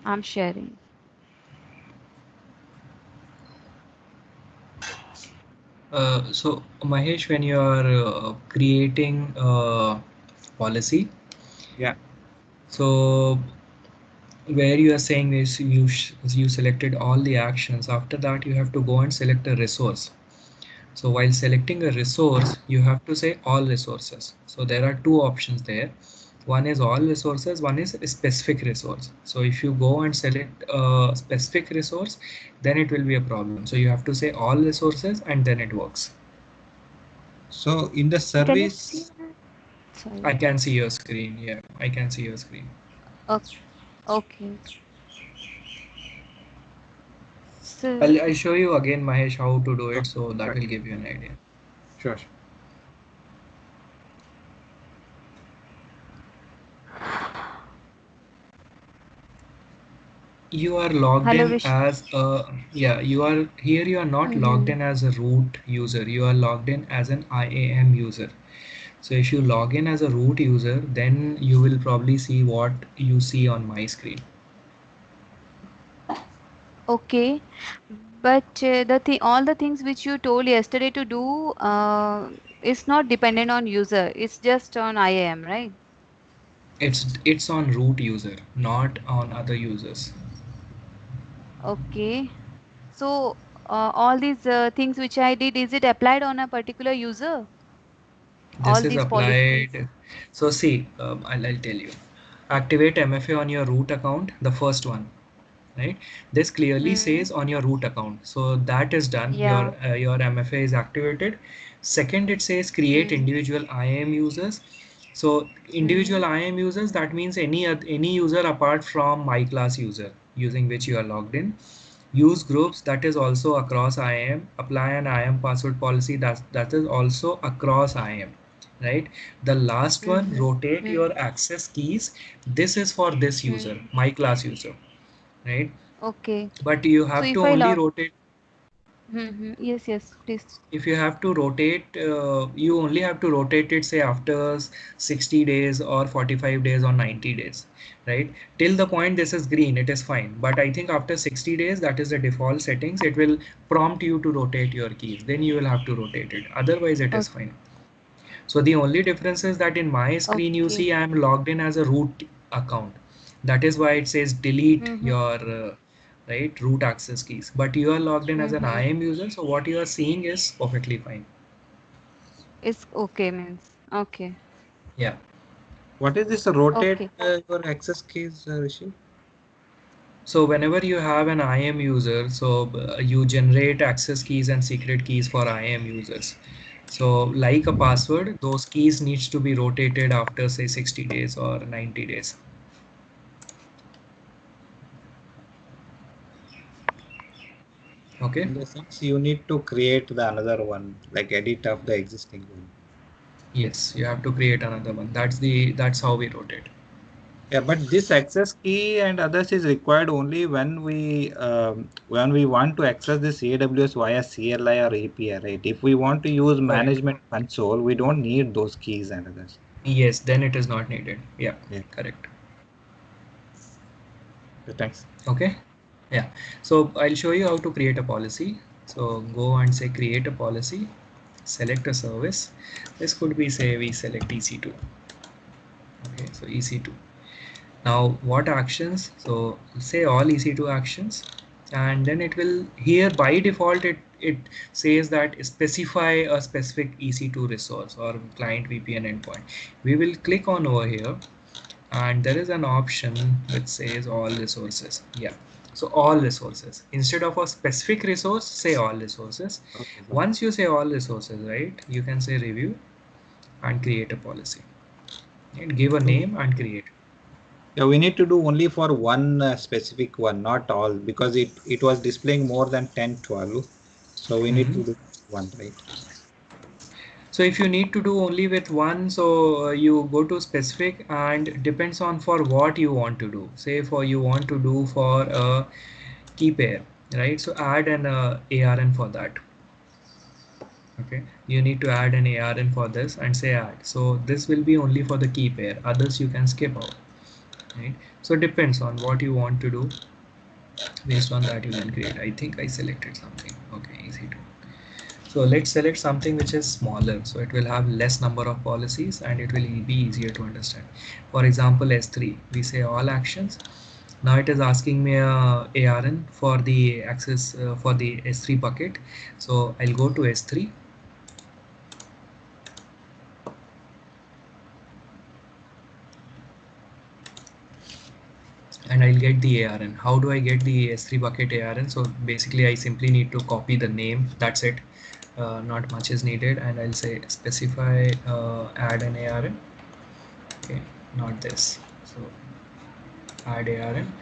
I'm sharing. So Mahesh, when you are creating policy, Yeah. so where you are saying is you selected all the actions. After that, you have to go and select a resource. So while selecting a resource, you have to say all resources. So there are two options there. One is all resources, one is a specific resource. So if you go and select a specific resource, then it will be a problem. So you have to say all resources and then it works. So in the Can you see service, that? Sorry. I can see your screen. Yeah, I can see your screen. Okay. Okay. So, I'll show you again, Mahesh, how to do it. okay, So that right. will give you an idea. Sure, sure. You are logged hello, in Vish. as a, yeah, you are here. You are not logged Mm-hmm. in as a root user. You are logged in as an IAM user. So if you log in as a root user, then you will probably see what you see on my screen. Okay, but all the things which you told yesterday to do is not dependent on user. It's just on IAM, right? It's on root user, not on other users. Okay. So all these things which I did, is it applied on a particular user? This All is these policies. applied. So see, I'll tell you. Activate MFA on your root account, the first one, right? This clearly Hmm. says on your root account. So that is done. Yeah. Your MFA is activated. Second, it says create Hmm. individual IAM users. So Hmm. individual IAM users, that means any user apart from my class user using which you are logged in. Use groups, that is also across IAM. Apply an IAM password policy, that is also across IAM, right? The last one, Hmm. rotate Hmm. your access keys. This is for this user, Hmm. my class user, right? Okay. But you So have to if I only log, rotate. yes, yes, please. If you have to rotate, you only have to rotate it, say after 60 days or 45 days or 90 days, right? Till the point this is green, it is fine. But I think after 60 days, that is the default settings, it will prompt you to rotate your keys, then you will have to rotate it, otherwise it is Okay. fine. So the only difference is that in my screen you Okay. see I am logged in as a root account. That is why it says delete Mm-hmm. your right root access keys. But you are logged in as an Mm-hmm. IAM user, so what you are seeing is perfectly fine. It's okay means. Okay. Yeah. What is this rotate Okay. your access keys, Rishi? So whenever you have an IAM user, so you generate access keys and secret keys for IAM users. So like a password, those keys needs to be rotated after say 60 days or 90 days. Okay. In the sense, you need to create the another one, like edit of the existing one. Yes, you have to create another one. That's how we rotate. Yeah, but this access key and others is required only when we want to access this AWS via CLI or API, right? If we want to use Correct. management console, we don't need those keys and others. Yes, then it is not needed. Yeah, Yeah. correct. Thanks. Okay. Yeah. So I'll show you how to create a policy. So go and say create a policy, select a service. This could be, say we select EC2. Okay, so EC2. Now what actions? So say all EC2 actions, and then it will here by default it says that specify a specific EC2 resource or client VPN endpoint. We will click on over here and there is an option which says all resources. Yeah, so all resources, instead of a specific resource, say all resources. Okay. Once you say all resources, right, you can say review and create a policy and give a So, name and create. yeah, we need to do only for one specific one, not all, because it was displaying more than 10, 12. So we need to Mhm. do one, right? So if you need to do only with one, so you go to specific and depends on for what you want to do. Say for you want to do for a key pair, right? So add an ARN for that. Okay, you need to add an ARN for this and say add. So this will be only for the key pair. Others you can skip out. right? So it depends on what you want to do. Based on that, you can create. I think I selected something. Okay, easy to. So let's select something which is smaller, so it will have less number of policies and it will be easier to understand. For example, S3, we say all actions. Now it is asking me a ARN for the access for the S3 bucket. So I'll go to S3. And I'll get the ARN. How do I get the S3 bucket ARN? So basically I simply need to copy the name, that's it. Not much is needed, and I'll say specify add an ARN. Okay, not this. So add ARN,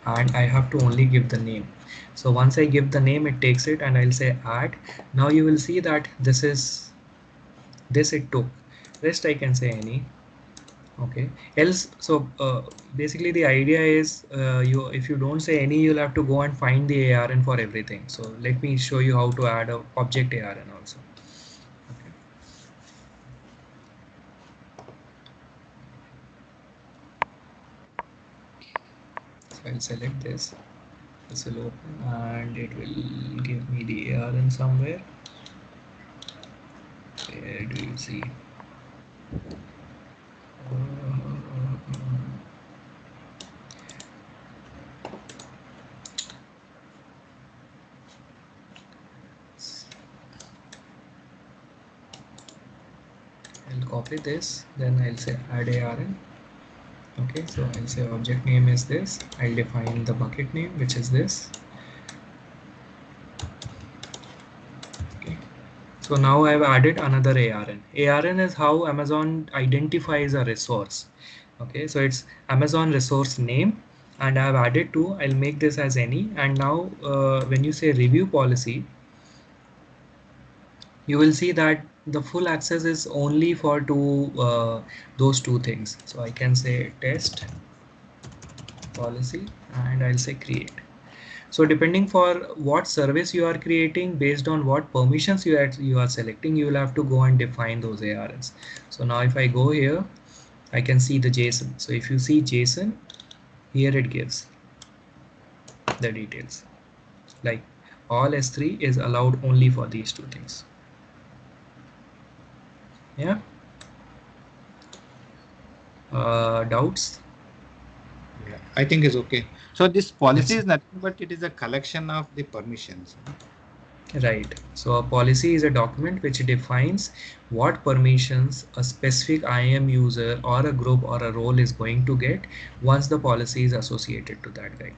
and I have to only give the name. So once I give the name, it takes it and I'll say add. Now you will see that this is this it took. Rest I can say any. Okay, else so basically the idea is you if you don't say any, you'll have to go and find the ARN for everything. So let me show you how to add a object ARN also. Okay. So I'll select this. This will open and it will give me the ARN somewhere. Where do you see? I'll copy this, then I'll say add ARN. Okay, so I'll say object name is this. I'll define the bucket name, which is this. Okay, so now I've added another ARN. ARN is how Amazon identifies a resource. Okay, so it's Amazon resource name, and I've added two. I'll make this as any, and now when you say review policy, you will see that the full access is only for those two things. So I can say test policy and I'll say create. So depending for what service you are creating, based on what permissions you are selecting, you will have to go and define those ARNs. So now if I go here, I can see the JSON. So if you see JSON, here it gives the details. Like all S3 is allowed only for these two things. Yeah. Doubts? Yeah, I think is okay. So this policy is nothing but it is a collection of the permissions. Right. So a policy is a document which defines what permissions a specific IAM user or a group or a role is going to get once the policy is associated to that guy.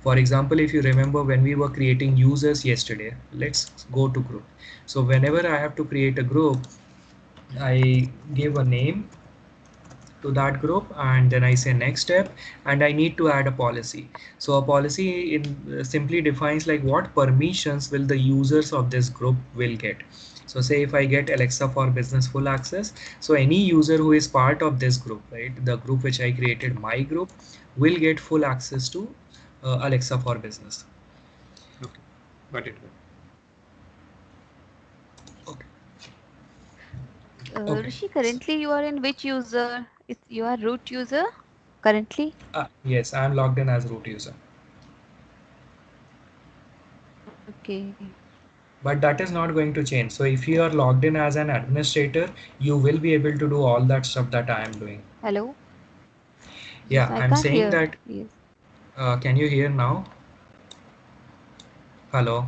For example, if you remember when we were creating users yesterday, let's go to group. So whenever I have to create a group, I give a name to that group and then I say next step and I need to add a policy. So a policy simply defines like what permissions will the users of this group will get. So say if I get Alexa for business full access, so any user who is part of this group, right, the group which I created, my group, will get full access to Alexa for business. Okay, got it. Okay. Rishi, currently you are in which user? You are root user currently? Yes, I am logged in as root user. Okay. But that is not going to change. So if you are logged in as an administrator, you will be able to do all that stuff that I am doing. Hello? Yeah, Yes, I I'm can't saying hear. that. Yes. Can you hear now? Hello.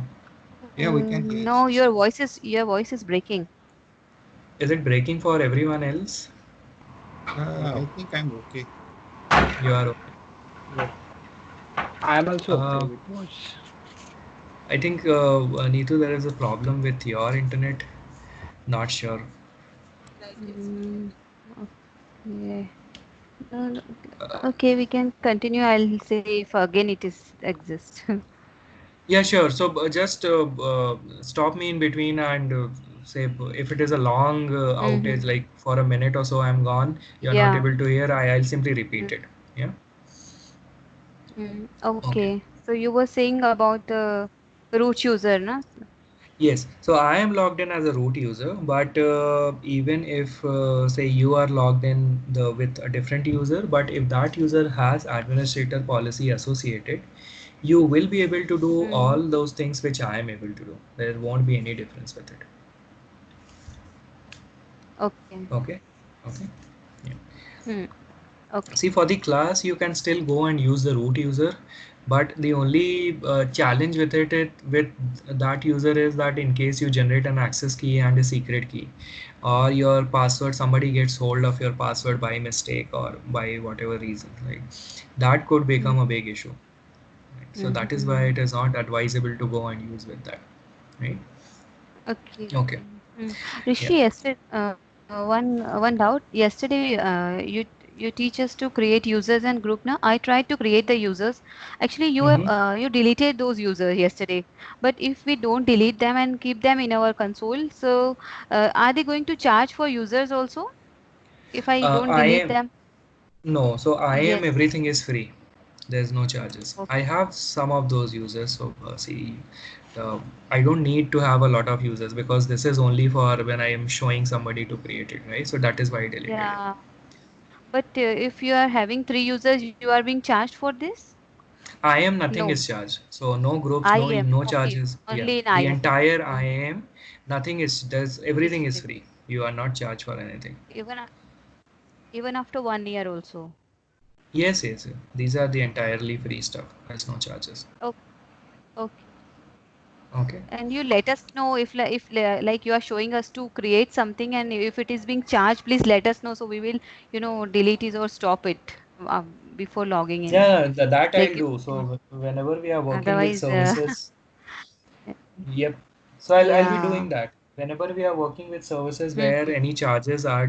Yeah, we can hear. No, your voice is breaking. Is it breaking for everyone else? I think I'm okay. You are okay. Yes, I am also okay Uh, with voice. I think Neetu, there is a problem with your internet. Not sure. Mm, okay. No, no, Uh, okay, we can continue. I'll say if again it is exist. yeah, sure. So just stop me in between and say if it is a long outage, Mm-hmm. like for a minute or so, I'm gone. You're not Yeah. able to hear. I'll simply repeat it. Yeah. Okay. Okay. So you were saying about the root user, na? Yes, so I am logged in as a root user, but even if say you are logged in with a different user, but if that user has administrator policy associated, you will be able to do Hmm. all those things which I am able to do. There won't be any difference with it. Okay. Okay, okay. Yeah. Hmm. Okay. See, for the class, you can still go and use the root user, but the only challenge with with that user is that in case you generate an access key and a secret key, or your password, somebody gets hold of your password by mistake or by whatever reason, right? That could Hmm. become a big issue. Right? So that is why Hmm. it is not advisable to go and use with that, right? Okay. Okay. Hmm. Yeah. Rishi, yesterday, one doubt. Yesterday, you teach us to create users and group. Now, I tried to create the users. Actually, Mm-hmm. you deleted those users yesterday. But if we don't delete them and keep them in our console, so are they going to charge for users also if I don't I delete am them? no, so I am Yes. everything is free. There's no charges. Okay. I have some of those users, so see, uh, I don't need to have a lot of users because this is only for when I am showing somebody to create it, right? So that is why I deleted it. Yeah. But if you are having three users, you are being charged for this? I am nothing No. is charged, so no groups, I am. no Okay. charges. Yeah, Only in the I am. entire I Oh, am, nothing is does is everything is free. free. You are not charged for anything. Even even after 1 year also. Yes, yes, yes. These are the entirely free stuff. There's no charges. Okay. Okay. Okay. And you let us know if you are showing us to create something and if it is being charged, please let us know so we will delete it or stop it before logging in. Yeah, that I'll Like do. So whenever we are working with otherwise, services, yep. So I'll be yeah. doing that. Whenever we are working with services where Hmm. any charges uh,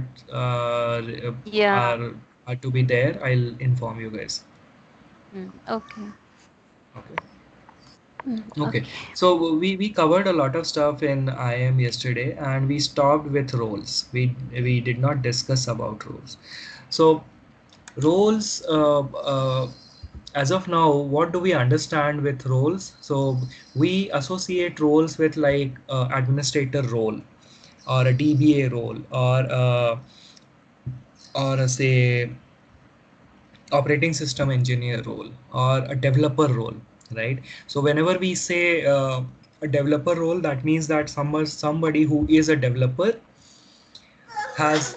Yeah. are are to be there, I'll inform you guys. Okay. Okay. Okay. Okay. So we covered a lot of stuff in IAM yesterday, and we stopped with roles. We did not discuss about roles. So roles, as of now, what do we understand with roles? So we associate roles with like administrator role or a DBA role or a, say, operating system engineer role or a developer role, right? So whenever we say a developer role, that means that somebody who is a developer has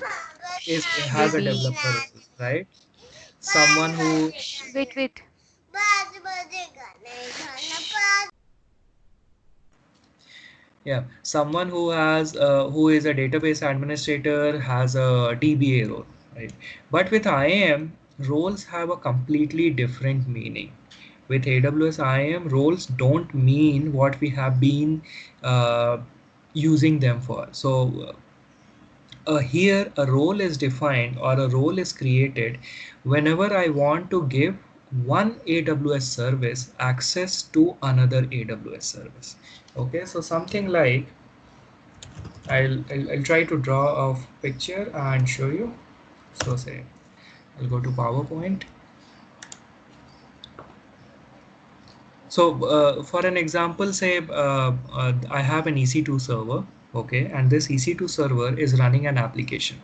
has a Baby. developer role, right? Someone who Shh, wait, wait. Yeah, someone who has who is a database administrator has a DBA role, right? But with IAM, roles have a completely different meaning. With AWS IAM, roles don't mean what we have been uh, using them for. So here a role is defined or a role is created whenever I want to give one AWS service access to another AWS service. Okay, so something like I'll try to draw a picture and show you. So say I'll go to PowerPoint. So for an example, say I have an EC2 server, okay, and this EC2 server is running an application,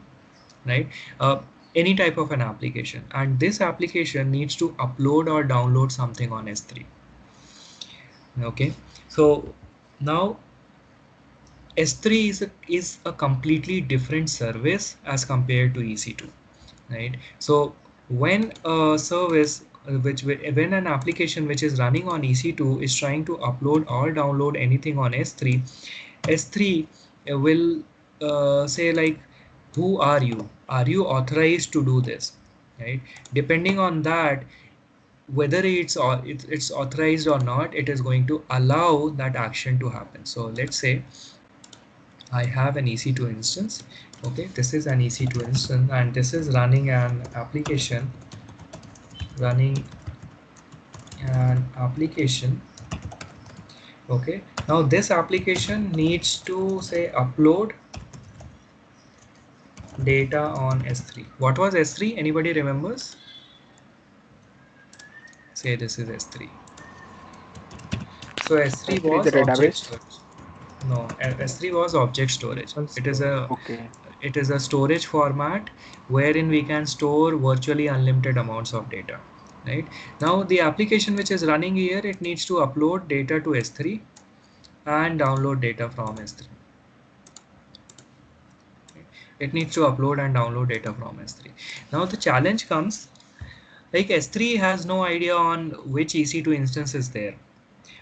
right? Uh, any type of an application, and this application needs to upload or download something on S3. Okay, so now S3 is a completely different service as compared to EC2, right? So when a service when an application which is running on EC2 is trying to upload or download anything on S3, S3 will say like, who are you? Are you authorized to do this? Right? Depending on that, whether it's authorized or not, it is going to allow that action to happen. So let's say I have an EC2 instance. Okay, this is an EC2 instance, and this is running an application. Okay, now this application needs to say upload data on S3. What was S3? Anybody remembers? Say this is S3. So S3 S3 is was the object database. storage. No, S3 was object storage. It is a Okay. it is a storage format wherein we can store virtually unlimited amounts of data. Right now, the application which is running here, it needs to upload data to S3 and download data from S3. It needs to upload and download data from S3. Now the challenge comes, like S3 has no idea on which EC2 instance is there.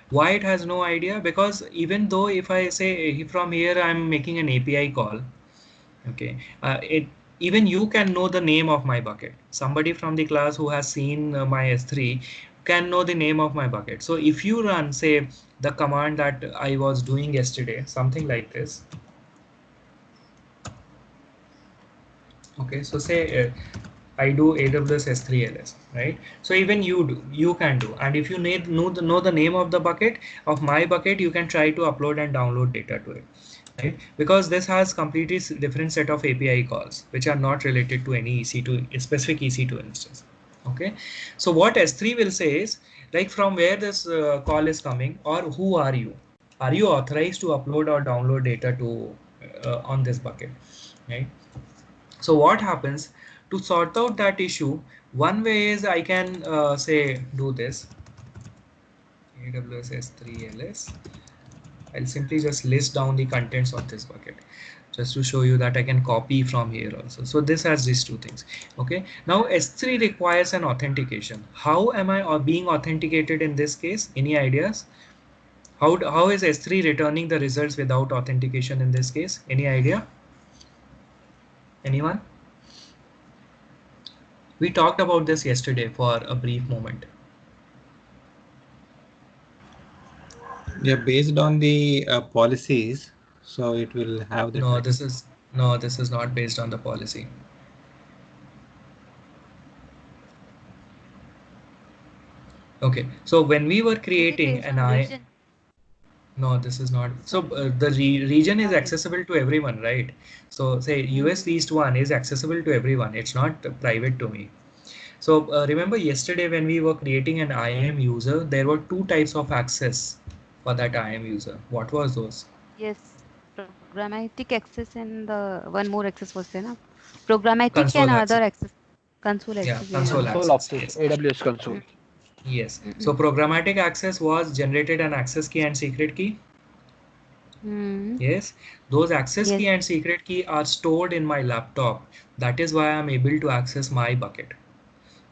Why it has no idea? Because even though if I say from here I'm making an API call, okay, even you can know the name of my bucket. Somebody from the class who has seen my S3 can know the name of my bucket. So if you run, say, the command that I was doing yesterday, something like this. Okay, so say I do AWS S3 LS, right? So even you can do. And if you know the name of the bucket of my bucket, you can try to upload and download data to it, right? Because this has completely different set of API calls, which are not related to any EC2 specific EC2 instance. Okay, so what S3 will say is, like, from where this call is coming, or who are you? Are you authorized to upload or download data to on this bucket, right? So what happens to sort out that issue? One way is I can say do this AWS S3 LS. I'll simply just list down the contents of this bucket just to show you that I can copy from here also. So this has these two things. Okay, now S3 requires an authentication. How am I being authenticated in this case? Any ideas? How is S3 returning the results without authentication in this case? Any idea? Anyone? We talked about this yesterday for a brief moment. Yeah, based on the policies, so it will have the. No, this is not based on the policy. Okay, so when we were creating region. No, this is not. So the region is accessible to everyone, right? So say US East 1 is accessible to everyone. It's not private to me. So remember yesterday when we were creating an IAM user, there were two types of access for that IAM user. What was those? Yes, programmatic access and the one more access was there, na? Programmatic and Console other access. access, console Yeah, access. console Yeah. Console access. access, Yes. AWS console. Yes. So programmatic access was generated an access key and secret key. Yes, those access key Yes. and secret key are stored in my laptop. That is why I'm able to access my bucket.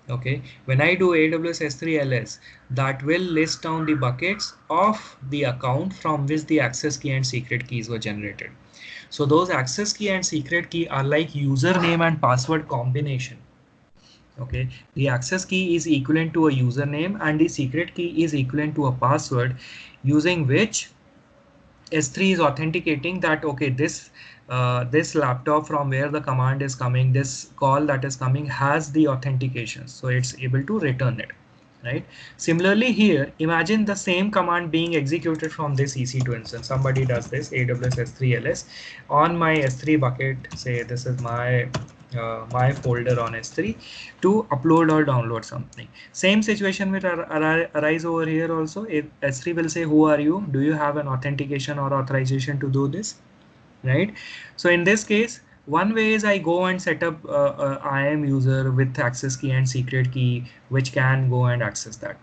Okay, when I do AWS S3 LS, that will list down the buckets of the account from which the access key and secret keys were generated. So those access key and secret key are like username and password combination. Okay, the access key is equivalent to a username and the secret key is equivalent to a password, using which S3 is authenticating that, okay, this laptop from where the command is coming, this call that is coming has the authentication, so it's able to return it, right? Similarly here, imagine the same command being executed from this EC2 instance. Somebody does this AWS S3 LS on my S3 bucket, say this is my folder on S3, to upload or download something. Same situation will arise over here also. S3 will say, who are you? Do you have an authentication or authorization to do this? Right? So in this case, one way is I go and set up a IAM user with access key and secret key, which can go and access that.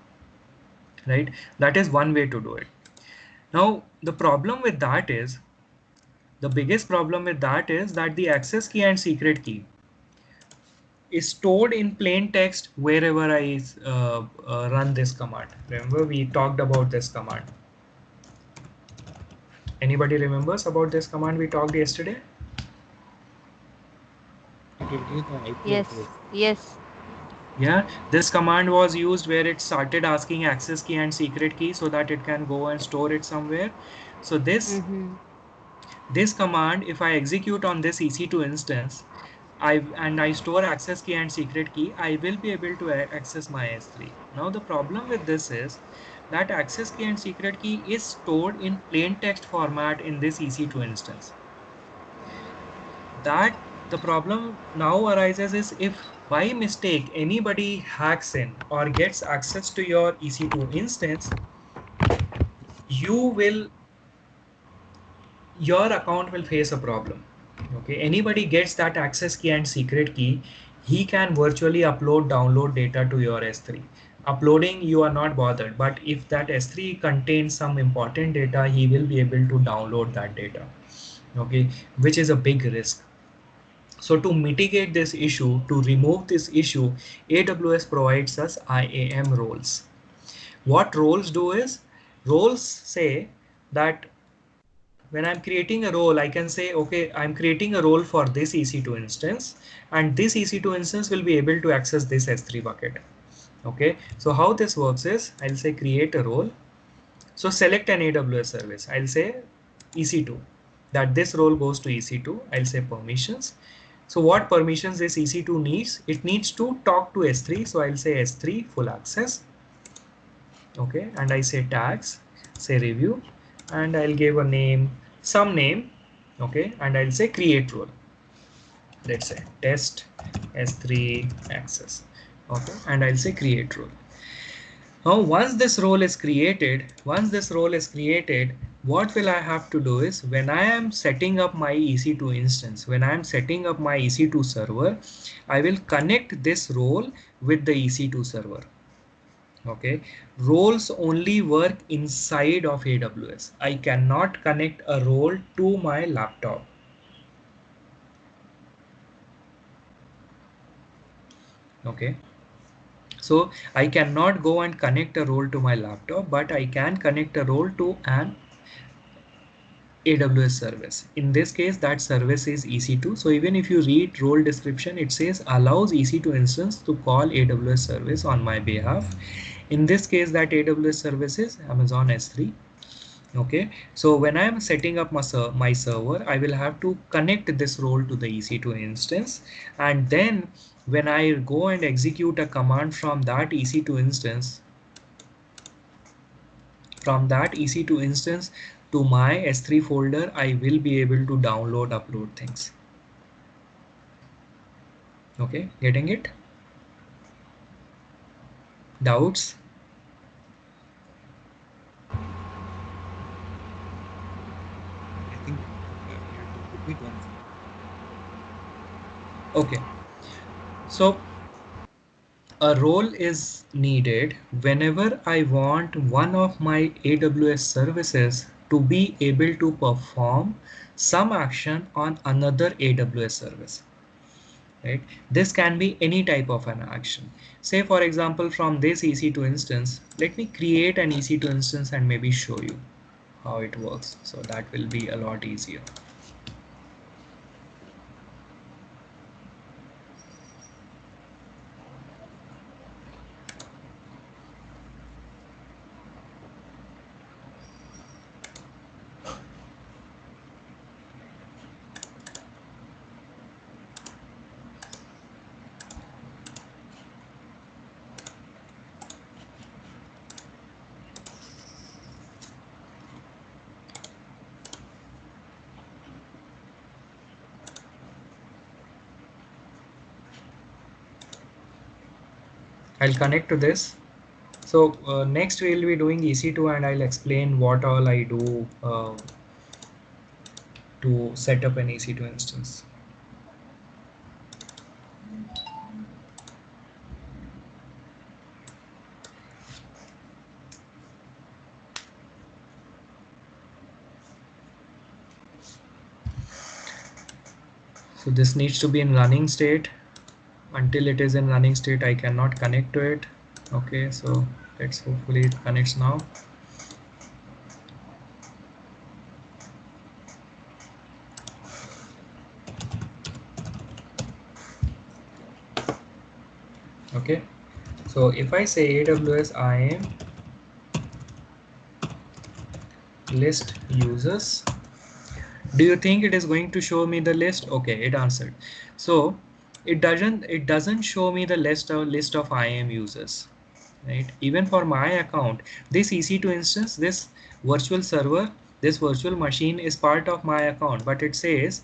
Right? That is one way to do it. Now, the problem with that is, the biggest problem with that is that the access key and secret key is stored in plain text wherever I run this command. Remember, we talked about this command. Anybody remembers about this command we talked yesterday? It will give the IP Yes. address. Yes. Yeah, this command was used where it started asking access key and secret key so that it can go and store it somewhere. So this command, if I execute on this EC2 instance, I store access key and secret key, I will be able to access my S3. Now the problem with this is that access key and secret key is stored in plain text format in this EC2 instance. That the problem now arises is if by mistake anybody hacks in or gets access to your EC2 instance, you will your account will face a problem. Okay, anybody gets that access key and secret key, he can virtually upload, download data to your S3. Uploading, you are not bothered, but if that S3 contains some important data, he will be able to download that data. Okay, which is a big risk. So to mitigate this issue, to remove this issue, AWS provides us IAM roles. What roles do is, roles say that when I'm creating a role, I can say, okay, I'm creating a role for this EC2 instance, and this EC2 instance will be able to access this S3 bucket. Okay, so how this works is, I'll say create a role. So select an AWS service. I'll say EC2, that this role goes to EC2. I'll say permissions. So what permissions this EC2 needs? It needs to talk to S3. So I'll say S3 full access. Okay, and I say tags, say review, and I'll give a name, some name. Okay, and I'll say create role. Let's say test S3 access. Okay, and I'll say create role. Now, once this role is created, what will I have to do is, when I am setting up my EC2 instance, when I am setting up my EC2 server, I will connect this role with the EC2 server. Okay, roles only work inside of AWS. I cannot connect a role to my laptop. Okay, so I cannot go and connect a role to my laptop, but I can connect a role to an AWS service. In this case, that service is EC2. So even if you read role description, it says allows EC2 instance to call AWS service on my behalf. In this case, that AWS service is Amazon S3. Okay, so when I am setting up my server, I will have to connect this role to the EC2 instance, and then when I go and execute a command from that EC2 instance, to my S3 folder, I will be able to download, upload things. Okay, getting it? Doubts? I think you have to repeat once. Okay, so a role is needed whenever I want one of my AWS services to be able to perform some action on another AWS service. Right? This can be any type of an action. Say for example, from this EC2 instance, let me create an EC2 instance and maybe show you how it works. So that will be a lot easier. I'll connect to this. So next we'll be doing EC2 and I'll explain what all I do to set up an EC2 instance. So this needs to be in running state. Until it is in running state, I cannot connect to it. Okay, so let's hopefully it connects now. Okay, so if I say AWS IAM list users, do you think it is going to show me the list? Okay, it answered. So it doesn't show me the list of IAM users, right? Even for my account, this EC2 instance, this virtual server, this virtual machine is part of my account, but it says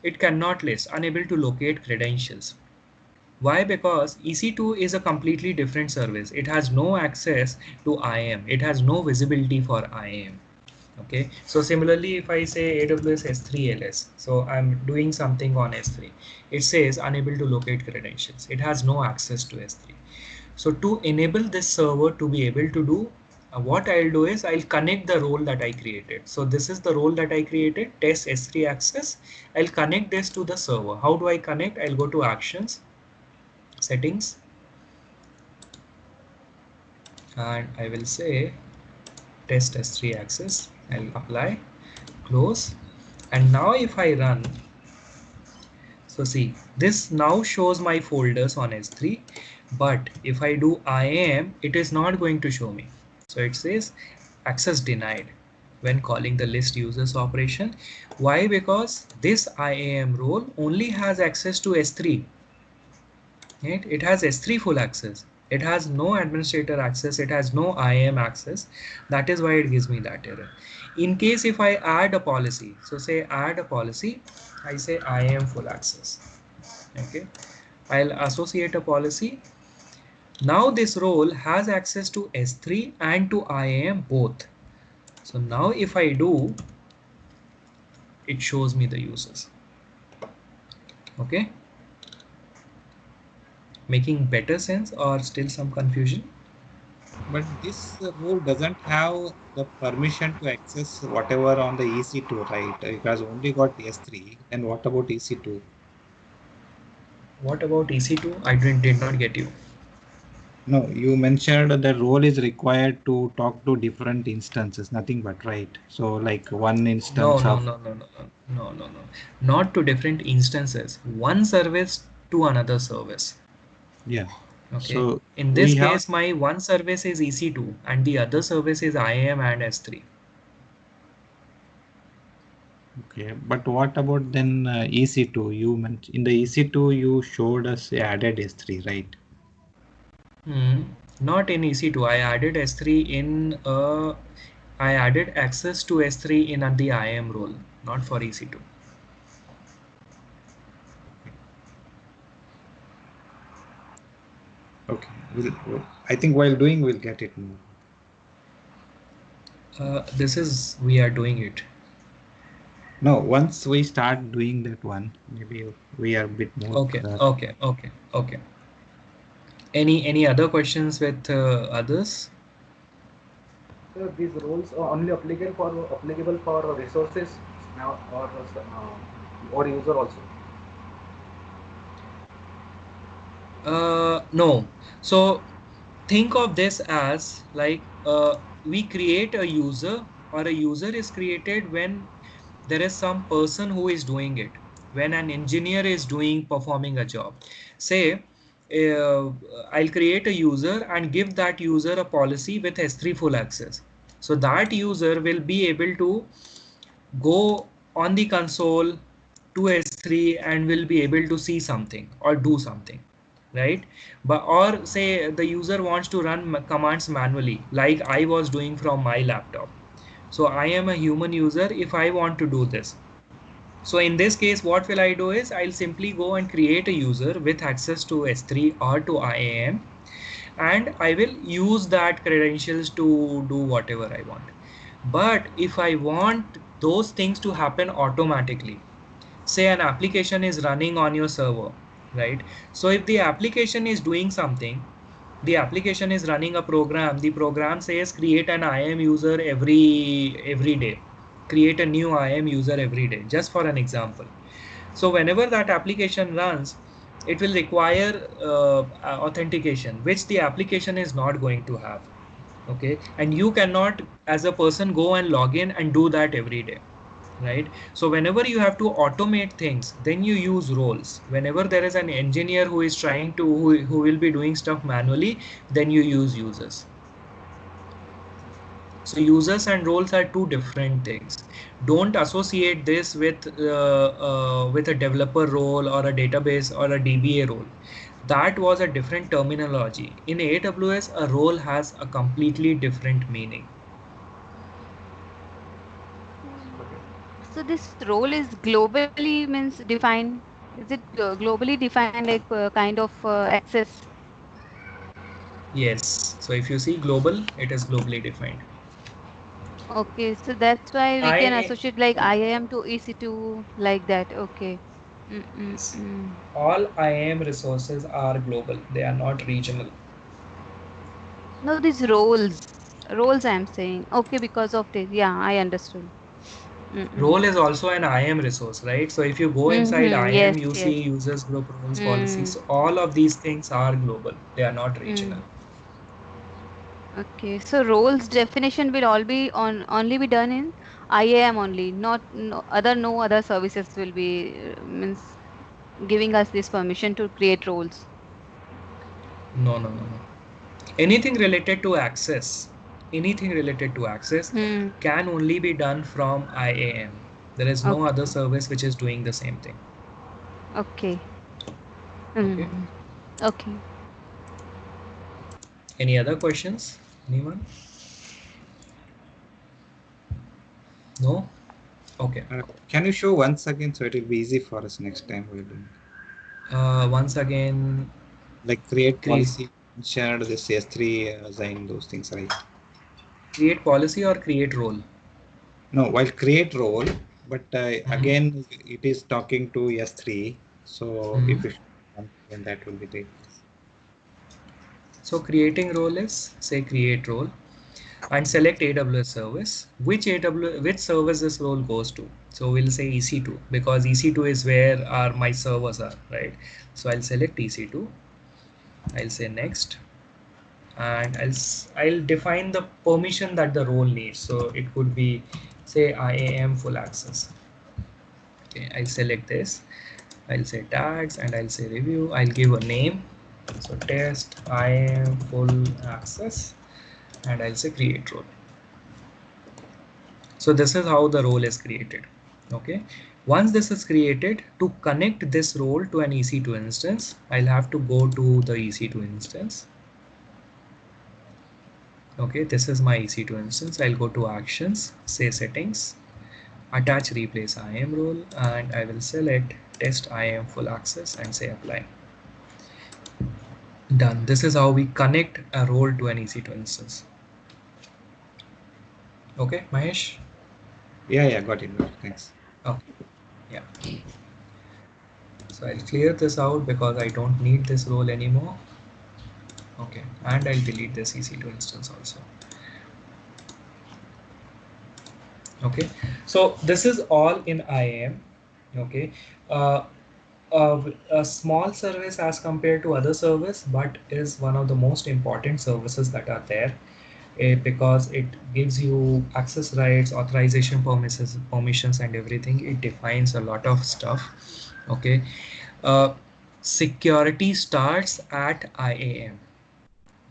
it cannot list, unable to locate credentials. Why? Because EC2 is a completely different service. It has no access to IAM. It has no visibility for IAM. Okay, so similarly, if I say AWS S3 LS, so I'm doing something on S3, it says unable to locate credentials. It has no access to S3. So to enable this server to be able to do, what I'll do is I'll connect the role that I created. So this is the role that I created, test S3 access. I'll connect this to the server. How do I connect? I'll go to actions, settings, and I will say test S3 access. I'll apply, close, and now if I run, so see, this now shows my folders on S3, but if I do IAM, it is not going to show me. So it says access denied when calling the list users operation. Why? Because this IAM role only has access to S3. Right? It has S3 full access. It has no administrator access. It has no IAM access. That is why it gives me that error. In case if I add a policy, so say add a policy, I say IAM full access. Okay, I'll associate a policy. Now this role has access to S3 and to IAM both. So now if I do, it shows me the users. Okay, making better sense or still some confusion? But this role doesn't have the permission to access whatever on the EC2, right? It has only got S3. Then what about EC2? What about EC2? I did not get you. No, you mentioned the role is required to talk to different instances, nothing but, right? So like one No, instance no, of, no, no, no, no, no, no. Not to different instances. One service to another service. yeah. Okay. So In this we have, case, my one service is EC2 and the other service is IAM and S3. okay, but what about then EC2? You mentioned in the EC2 you showed us added S3, right? Not in EC2. I added S3 in I added access to S3 in the IAM role, not for EC2. Okay, I think while doing we'll get it more. This is we are doing it. No, once we start doing that one, maybe we are a bit more. Okay. Any other questions with others? So these rules are only applicable for resources now or user also. No. So think of this as like we create a user, or a user is created when there is some person who is doing it, when an engineer is performing a job. Say I'll create a user and give that user a policy with S3 full access. So that user will be able to go on the console to S3 and will be able to see something or do something, right? But or say the user wants to run commands manually like I was doing from my laptop. So I am a human user if I want to do this. So in this case, what will I do is I'll simply go and create a user with access to S3 or to IAM, and I will use that credentials to do whatever I want. But if I want those things to happen automatically, say an application is running on your server, right? So if the application is doing something, the application is running a program, the program says create an IAM user every day, create a new IAM user every day, just for an example. So whenever that application runs, it will require authentication, which the application is not going to have. Okay, and you cannot as a person go and log in and do that every day, right? So whenever you have to automate things, then you use roles. Whenever there is an engineer who is trying to who will be doing stuff manually, then you use users. So users and roles are two different things. Don't associate this with a developer role or a database or a DBA role. That was a different terminology. In AWS, a role has a completely different meaning. So this role is globally means defined. Is it globally defined like kind of access? Yes. So if you see global, it is globally defined. Okay, so that's why we can I associate like IIM to EC2 like that. Okay. yes, Mm-mm-mm. all IAM resources are global. They are not regional. No, these roles I'm saying. Okay, because of this. Yeah, I understood. Mm-mm. Role is also an IAM resource, right? So if you go inside Mm-hmm. Yes, IAM, you yes. see users group roles policies. Mm. So all of these things are global. They are not regional. Mm. Okay, so roles definition will all be on only be done in IAM only, not no other services will be means giving us this permission to create roles. No, no, no, no. Anything related to access, anything related to access Hmm. can only be done from IAM. There is no Okay. other service which is doing the same thing. Okay. Okay. Hmm. Okay. Any other questions? Anyone? No? Okay. Can you show once again so it will be easy for us next time we'll do? Once again, Like create create, policy, shared this S3 assign those things, right? create policy or create role. No, while create role, but Mhm. again it is talking to S3. So Mhm. if you show once again, that will be great. So creating role is say create role and select AWS service. Which service this role goes to? So we'll say EC2 because EC2 is where my servers are, right? So I'll select EC2. I'll say next, and I'll define the permission that the role needs. So it could be say IAM full access. Okay, I'll select this. I'll say tags and I'll say review. I'll give a name. So test IAM full access, and I'll say create role. So this is how the role is created. Okay, once this is created, to connect this role to an EC2 instance, I'll have to go to the EC2 instance. Okay, this is my EC2 instance. I'll go to actions, say settings, attach replace IAM role, and I will select test IAM full access and say apply. Done. This is how we connect a role to an EC2 instance. Okay, Mahesh? Yeah, got it. Thanks. Okay, yeah. So I'll clear this out because I don't need this role anymore. Okay, and I'll delete this EC2 instance also. Okay, so this is all in IAM. Okay, uh, a small service as compared to other service, but is one of the most important services that are there. Because it gives you access rights, authorization permissions and everything. It defines a lot of stuff. Okay, uh, security starts at IAM.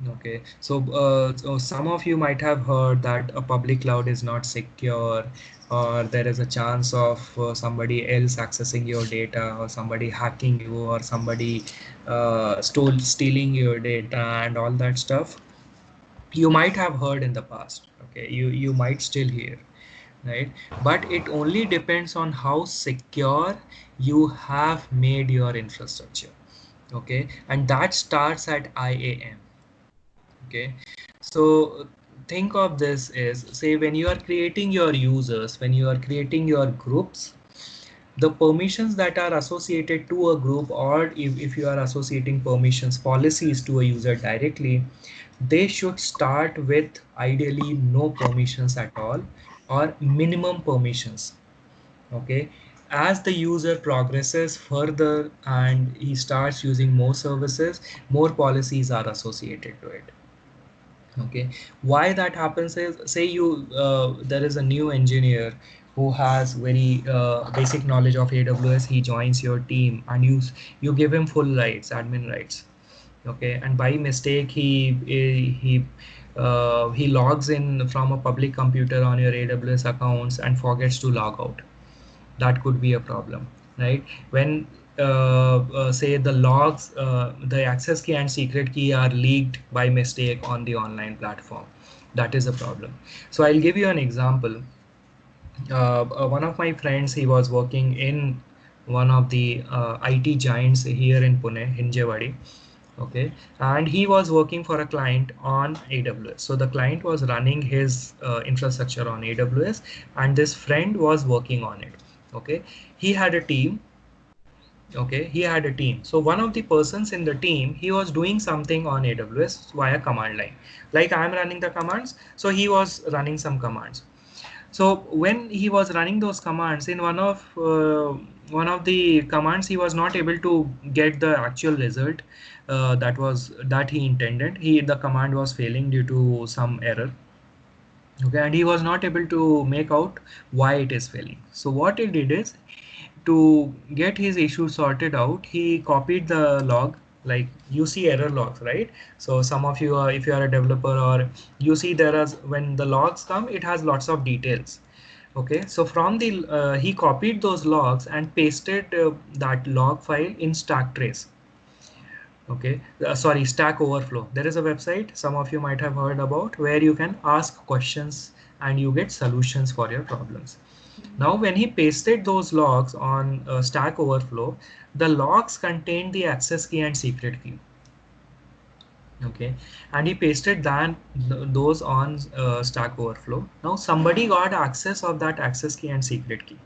Okay, so some of you might have heard that a public cloud is not secure, or there is a chance of somebody else accessing your data, or somebody hacking you, or somebody stealing your data, and all that stuff. You might have heard in the past. Okay, you might still hear, right? But it only depends on how secure you have made your infrastructure. Okay, and that starts at IAM. Okay, so think of this is, say, when you are creating your users, when you are creating your groups, the permissions that are associated to a group, or if you are associating permissions policies to a user directly, they should start with ideally no permissions at all, or minimum permissions. Okay, as the user progresses further and he starts using more services, more policies are associated to it. Okay, why that happens is, say you there is a new engineer who has very basic knowledge of AWS. He joins your team and you give him full rights, admin rights. Okay, and by mistake he logs in from a public computer on your AWS accounts and forgets to log out. That could be a problem, right? When say the logs, the access key and secret key are leaked by mistake on the online platform, that is a problem. So I'll give you an example. One of my friends, he was working in one of the IT giants here in Pune, Hinjewadi. Okay, and he was working for a client on AWS. So the client was running his infrastructure on AWS, and this friend was working on it. Okay, he had a team. Okay, he had a team. So one of the persons in the team, he was doing something on AWS via command line. Like I am running the commands, so he was running some commands. So when he was running those commands, in one of the commands, he was not able to get the actual result that he intended. The command was failing due to some error. Okay, and he was not able to make out why it is failing. So what he did is, to get his issue sorted out, he copied the log. Like you see error logs, right? So some of you are, if you are a developer, or you see there is, when the logs come, it has lots of details. Okay, so from the he copied those logs and pasted that log file in stack trace. Okay, sorry, Stack Overflow. There is a website some of you might have heard about, where you can ask questions and you get solutions for your problems. Now when he pasted those logs on Stack Overflow, the logs contained the access key and secret key. Okay, and he pasted those on Stack Overflow. Now somebody got access of that access key and secret key,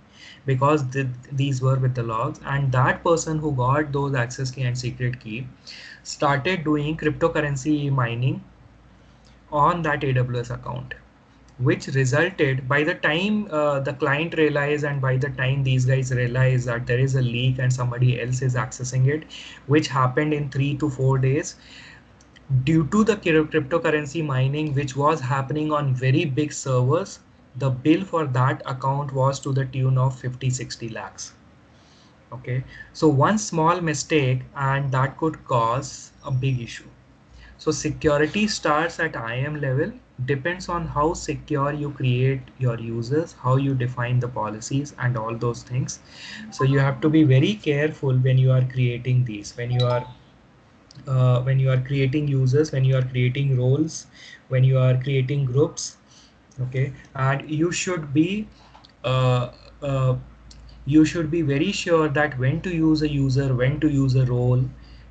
because these were with the logs, and that person who got those access key and secret key started doing cryptocurrency mining on that AWS account, which resulted, by the time the client realized, and by the time these guys realized that there is a leak and somebody else is accessing it, which happened in 3 to 4 days, due to the cryptocurrency mining which was happening on very big servers, the bill for that account was to the tune of 50-60 lakhs. Okay, so one small mistake and that could cause a big issue. So security starts at IAM level, depends on how secure you create your users, how you define the policies and all those things. So you have to be very careful when you are creating these, when you are creating users, when you are creating roles, when you are creating groups. Okay, and uh, uh, you should be very sure that when to use a user, when to use a role.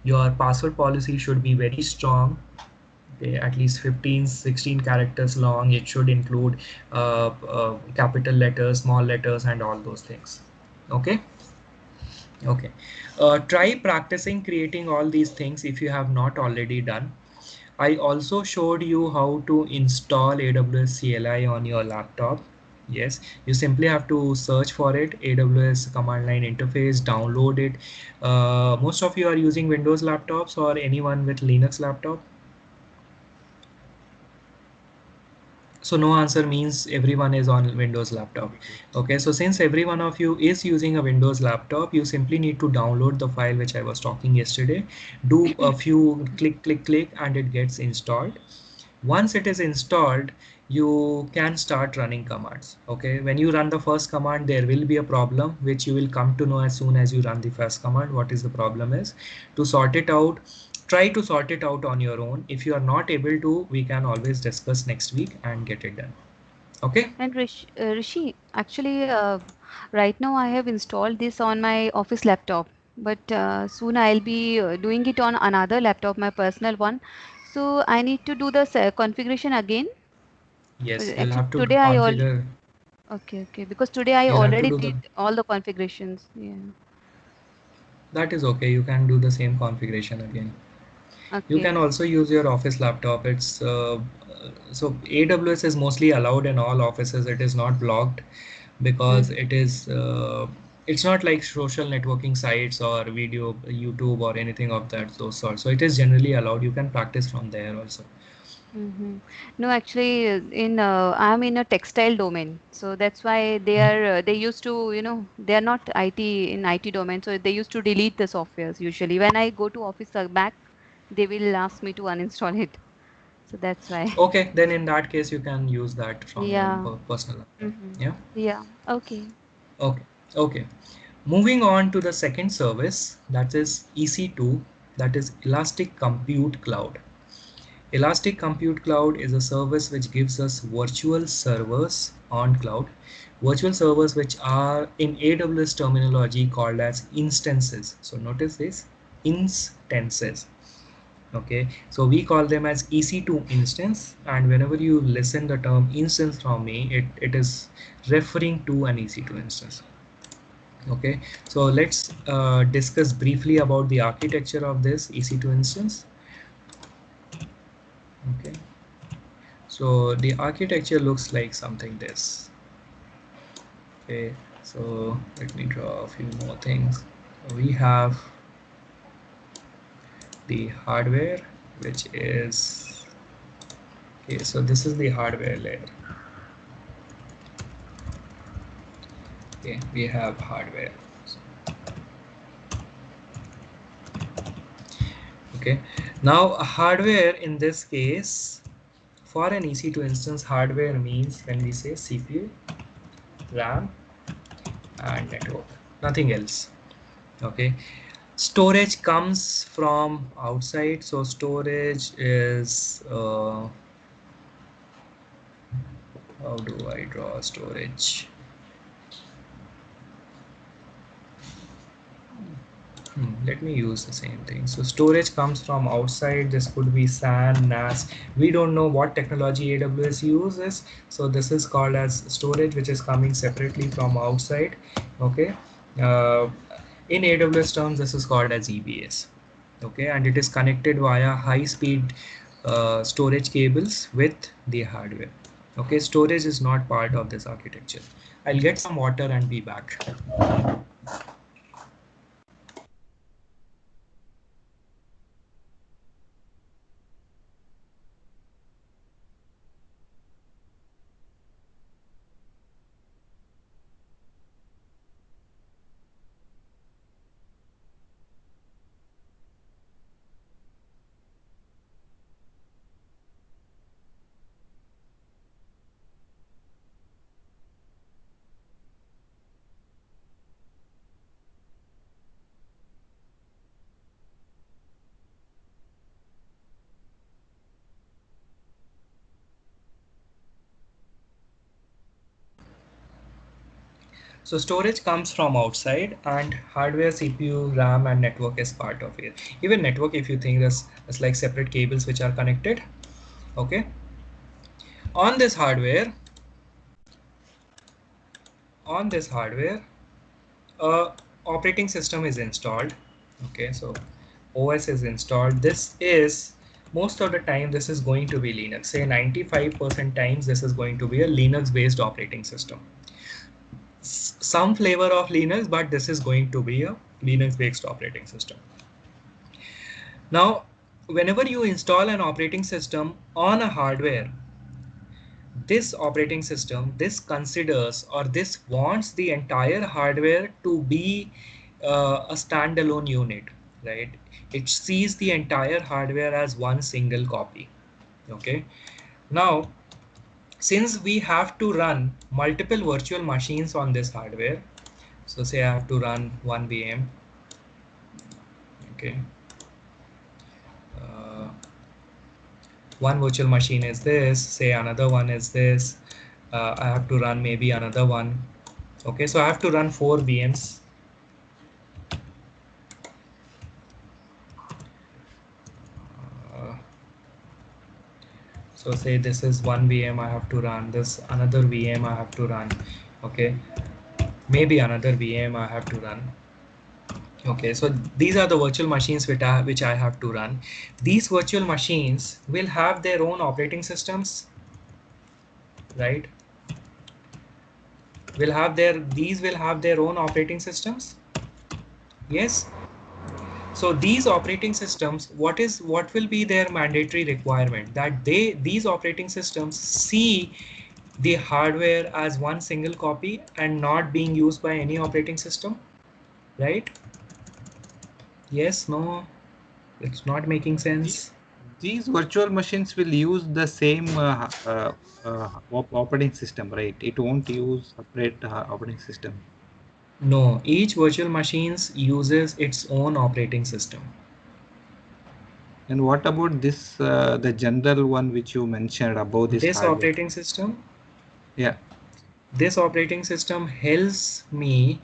Your password policy should be very strong. Okay, at least 15-16 characters long. It should include capital letters, small letters, and all those things. Okay. Okay, try practicing creating all these things if you have not already done. I also showed you how to install AWS CLI on your laptop. Yes, you simply have to search for it, AWS command line interface, download it. Most of you are using Windows laptops, or anyone with Linux laptop? So no answer means everyone is on Windows laptop. Okay, so since every one of you is using a Windows laptop, you simply need to download the file which I was talking yesterday, do a few click and it gets installed. Once it is installed, you can start running commands. Okay, when you run the first command, there will be a problem which you will come to know as soon as you run the first command. What is the problem is, to sort it out, try to sort it out on your own. If you are not able to, we can always discuss next week and get it done. Okay. And Rishi, actually, right now I have installed this on my office laptop, but soon I'll be doing it on another laptop, my personal one. So I need to do the configuration again. Yes, you'll Actually, have to today I all configure. okay, because today I You'll have to already do the. did all the configurations. Yeah. That is okay. You can do the same configuration again. You Okay. can also use your office laptop. It's so AWS is mostly allowed in all offices. It is not blocked, because Mm-hmm. it's not like social networking sites or video YouTube or anything of that those sorts. So it is generally allowed. You can practice from there also. Mm-hmm. No, actually, in I'm in a textile domain, so that's why they used to, they are not IT in IT domain, so they used to delete the softwares usually. When I go to office back, they will ask me to uninstall it. So that's why. Okay, then in that case you can use that from your Yeah. personal laptop. Mm-hmm. Yeah. Yeah. Okay. Okay. Okay. Moving on to the second service, that is EC2, that is Elastic Compute Cloud. Elastic Compute Cloud is a service which gives us virtual servers on cloud. Virtual servers which are in AWS terminology called as instances. So notice this, instances. Okay, so we call them as EC2 instance, and whenever you listen the term instance from me, it is referring to an EC2 instance. Okay, so let's discuss briefly about the architecture of this EC2 instance. Okay, so the architecture looks like something this. Okay, so let me draw a few more things. We have the hardware, which is, okay, so this is the hardware layer. Okay, we have hardware. Okay, now hardware in this case, for an EC2 instance, hardware means when we say CPU, RAM, and network, nothing else. Okay, storage comes from outside, so storage is how do I draw storage? Let me use the same thing. So storage comes from outside. This could be SAN, NAS. We don't know what technology AWS uses. So this is called as storage, which is coming separately from outside. Okay. Uh, in AWS terms, this is called as EBS. Okay, and it is connected via high-speed storage cables with the hardware. Okay, storage is not part of this architecture. I'll get some water and be back. So storage comes from outside, and hardware, CPU, RAM, and network is part of it. Even network, if you think that's like separate cables which are connected. Okay. On this hardware, operating system is installed. Okay, so OS is installed. This is, most of the time this is going to be Linux. Say 95% times this is going to be a Linux based operating system. Some flavor of Linux, but this is going to be a Linux based operating system. Now, whenever you install an operating system on a hardware, this operating system, this considers, or this wants the entire hardware to be a standalone unit, right? It sees the entire hardware as one single copy. Okay. Now, since we have to run multiple virtual machines on this hardware, so say I have to run one VM. Okay. One virtual machine is this, say another one is this. I have to run maybe another one. Okay, so I have to run 4 VMs. So say this is one VM I have to run, this another VM I have to run. Okay, maybe another VM I have to run. Okay, so these are the virtual machines which I have to run. These virtual machines will have their own operating systems, right? These will have their own operating systems. Yes. So these operating systems, what will be their mandatory requirement? That these operating systems see the hardware as one single copy and not being used by any operating system, right? Yes, no, it's not making sense. These virtual machines will use the same operating system, right? It won't use separate operating system. No, each virtual machines uses its own operating system. And what about this, the general one which you mentioned about this hardware? Operating system? Yeah. This operating system helps me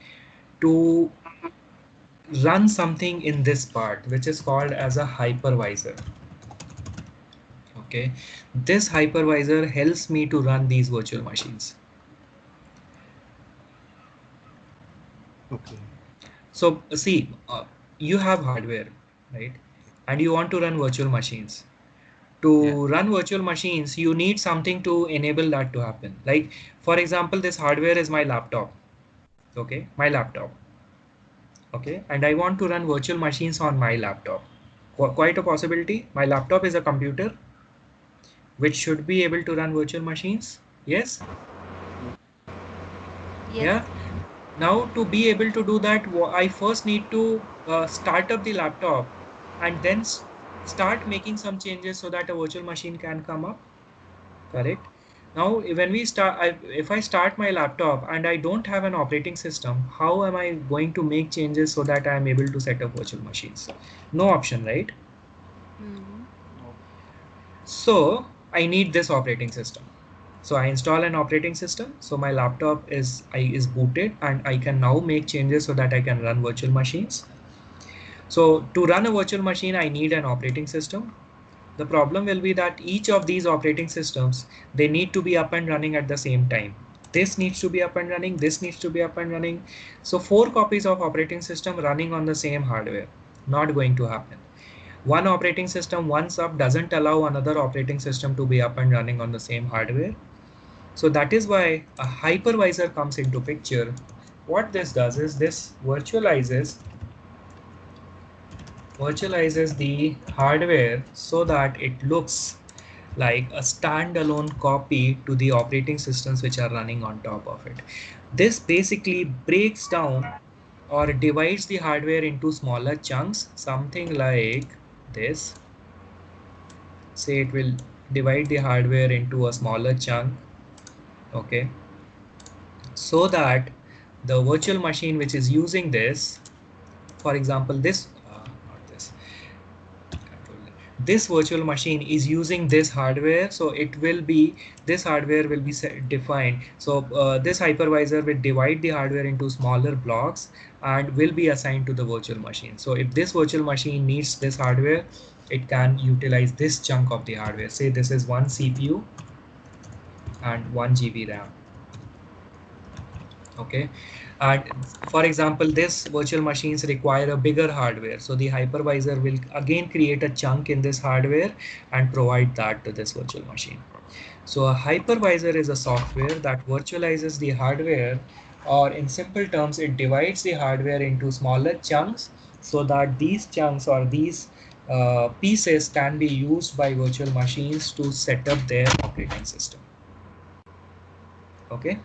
to run something in this part, which is called as a hypervisor. Okay, this hypervisor helps me to run these virtual machines. Okay. So see, you have hardware, right? And you want to run virtual machines. Yeah. To run virtual machines, you need something to enable that to happen. Like, for example, this hardware is my laptop. Okay, my laptop. Okay, and I want to run virtual machines on my laptop. Quite a possibility. My laptop is a computer which should be able to run virtual machines. Yes. Yes. Yeah. Now to be able to do that, I first need to start up the laptop and then start making some changes so that a virtual machine can come up. Correct. Now when we start, if I start my laptop and I don't have an operating system, how am I going to make changes so that I am able to set up virtual machines? No option, right? Hmm. No. So I need this operating system. So I install an operating system. So my laptop is booted and I can now make changes so that I can run virtual machines. So to run a virtual machine, I need an operating system. The problem will be that each of these operating systems, they need to be up and running at the same time. This needs to be up and running, this needs to be up and running. So 4 copies of operating system running on the same hardware, not going to happen. One operating system once up doesn't allow another operating system to be up and running on the same hardware. So that is why a hypervisor comes into picture. What this does is this virtualizes the hardware so that it looks like a standalone copy to the operating systems which are running on top of it. This basically breaks down or divides the hardware into smaller chunks, something like this. Say it will divide the hardware into a smaller chunk, okay, so that the virtual machine which is using this, for example, not this, this virtual machine is using this hardware, so it will be, this hardware will be defined. So this hypervisor will divide the hardware into smaller blocks and will be assigned to the virtual machine. So if this virtual machine needs this hardware, it can utilize this chunk of the hardware. Say this is one CPU and 1 GB RAM. Okay, and for example, this virtual machines require a bigger hardware, so the hypervisor will again create a chunk in this hardware and provide that to this virtual machine. So a hypervisor is a software that virtualizes the hardware, or in simple terms, it divides the hardware into smaller chunks so that these chunks or these pieces can be used by virtual machines to set up their operating system. Okay,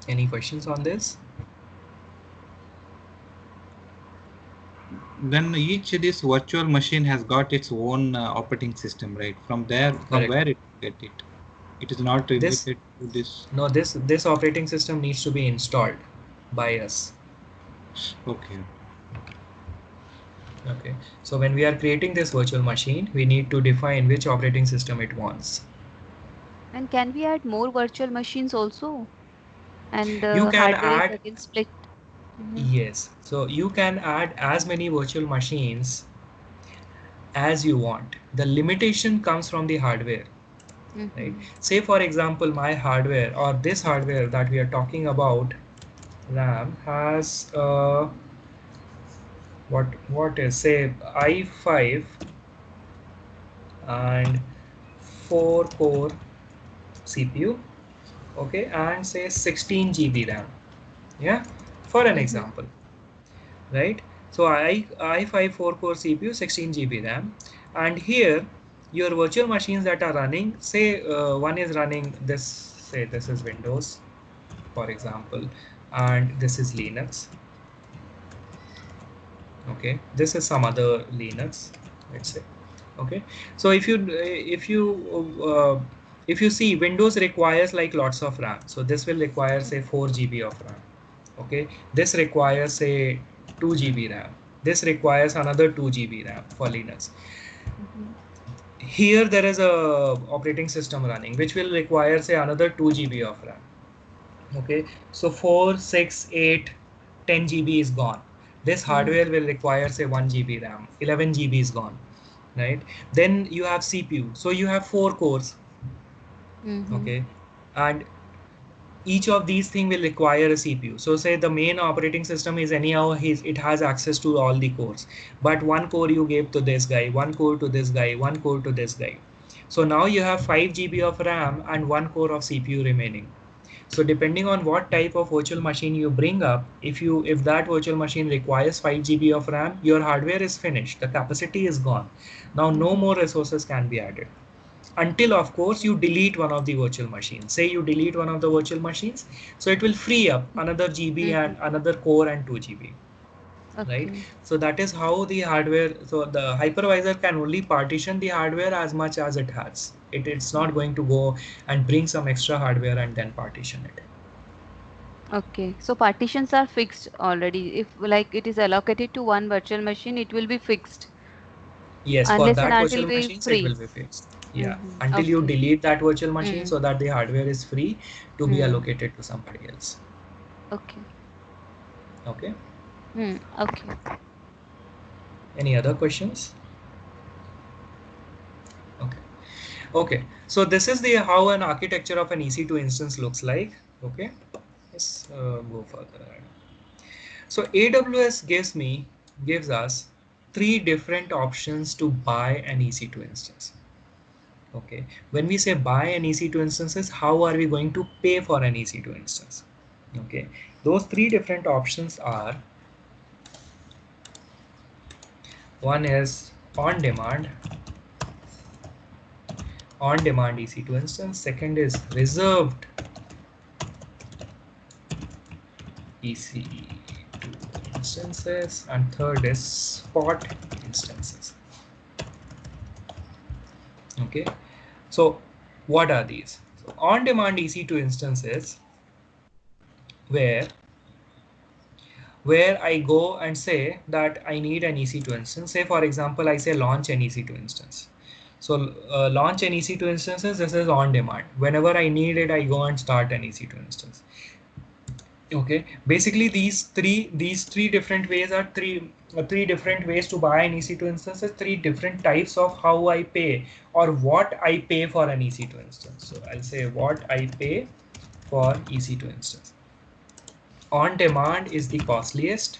any questions on this? Then each this virtual machine has got its own operating system, right? From there, from Correct. where it get it? It is not This related to this. No, this operating system needs to be installed by us. Okay. Okay. So when we are creating this virtual machine, we need to define which operating system it wants. And can we add more virtual machines also? And You the can hardware is add, again split. Mm-hmm. yes. So you can add as many virtual machines as you want. The limitation comes from the hardware, right? Mm-hmm. Say for example, my hardware or this hardware that we are talking about, RAM has what is say i5 and 4 core CPU, okay, and say 16 GB RAM, yeah, for an Mm-hmm. example, right? So i5 4 core CPU, 16 GB RAM, and here your virtual machines that are running, say one is running this, say this is Windows, for example, and this is Linux, okay, this is some other Linux, let's say, okay. So if you see, Windows requires like lots of RAM, so this will require say 4 GB of RAM, okay. This requires say 2 GB RAM, this requires another 2 GB RAM for Linux. Mm-hmm. Here there is a operating system running which will require say another 2 GB of RAM, okay. So 4 6 8 10 GB is gone. This Mm-hmm. hardware will require say 1 GB RAM, 11 GB is gone. right? Then you have CPU. So you have 4 cores, okay? And each of these things will require a CPU. So say the main operating system is anyhow, it has access to all the cores, but one core you gave to this guy, one core to this guy, one core to this guy. So now you have 5 GB of RAM and one core of CPU remaining. So depending on what type of virtual machine you bring up, if that virtual machine requires 5 GB of RAM, your hardware is finished, the capacity is gone. Now no more resources can be added until of course you delete one of the virtual machines. Say you delete one of the virtual machines, so it will free up another GB and another core and 2 GB, right? Okay. So that is how the hardware, so the hypervisor can only partition the hardware as much as it has. It's not going to go and bring some extra hardware and then partition it. Okay. So partitions are fixed already. If like it is allocated to one virtual machine, it will be fixed Yes, for unless and that until virtual we machines it will be freeze. fixed. Yeah, until you Okay. delete that virtual machine Mm. so that the hardware is free to be Mm. allocated to somebody else. Okay. Okay. Okay. Any other questions? Okay. Okay. So this is the how an architecture of an EC2 instance looks like. Okay. Let's go further ahead. So AWS gives us 3 different options to buy an EC2 instance. Okay. When we say buy an EC2 instances, how are we going to pay for an EC2 instance? Okay. Those 3 different options are: one is on demand EC2 instance. Second is reserved EC2 instances, and third is spot instances. Okay, so what are these? So on demand EC2 instances where I go and say that I need an EC2 instance. Say for example, I say launch an EC2 instance. So launch an EC2 instances, this is on demand. Whenever I need it, I go and start an EC2 instance. Okay, basically these three different ways are three different ways to buy an EC2 instance. Three different types of how I pay or what I pay for an EC2 instance. So I'll say what I pay for EC2 instance. On demand is the costliest.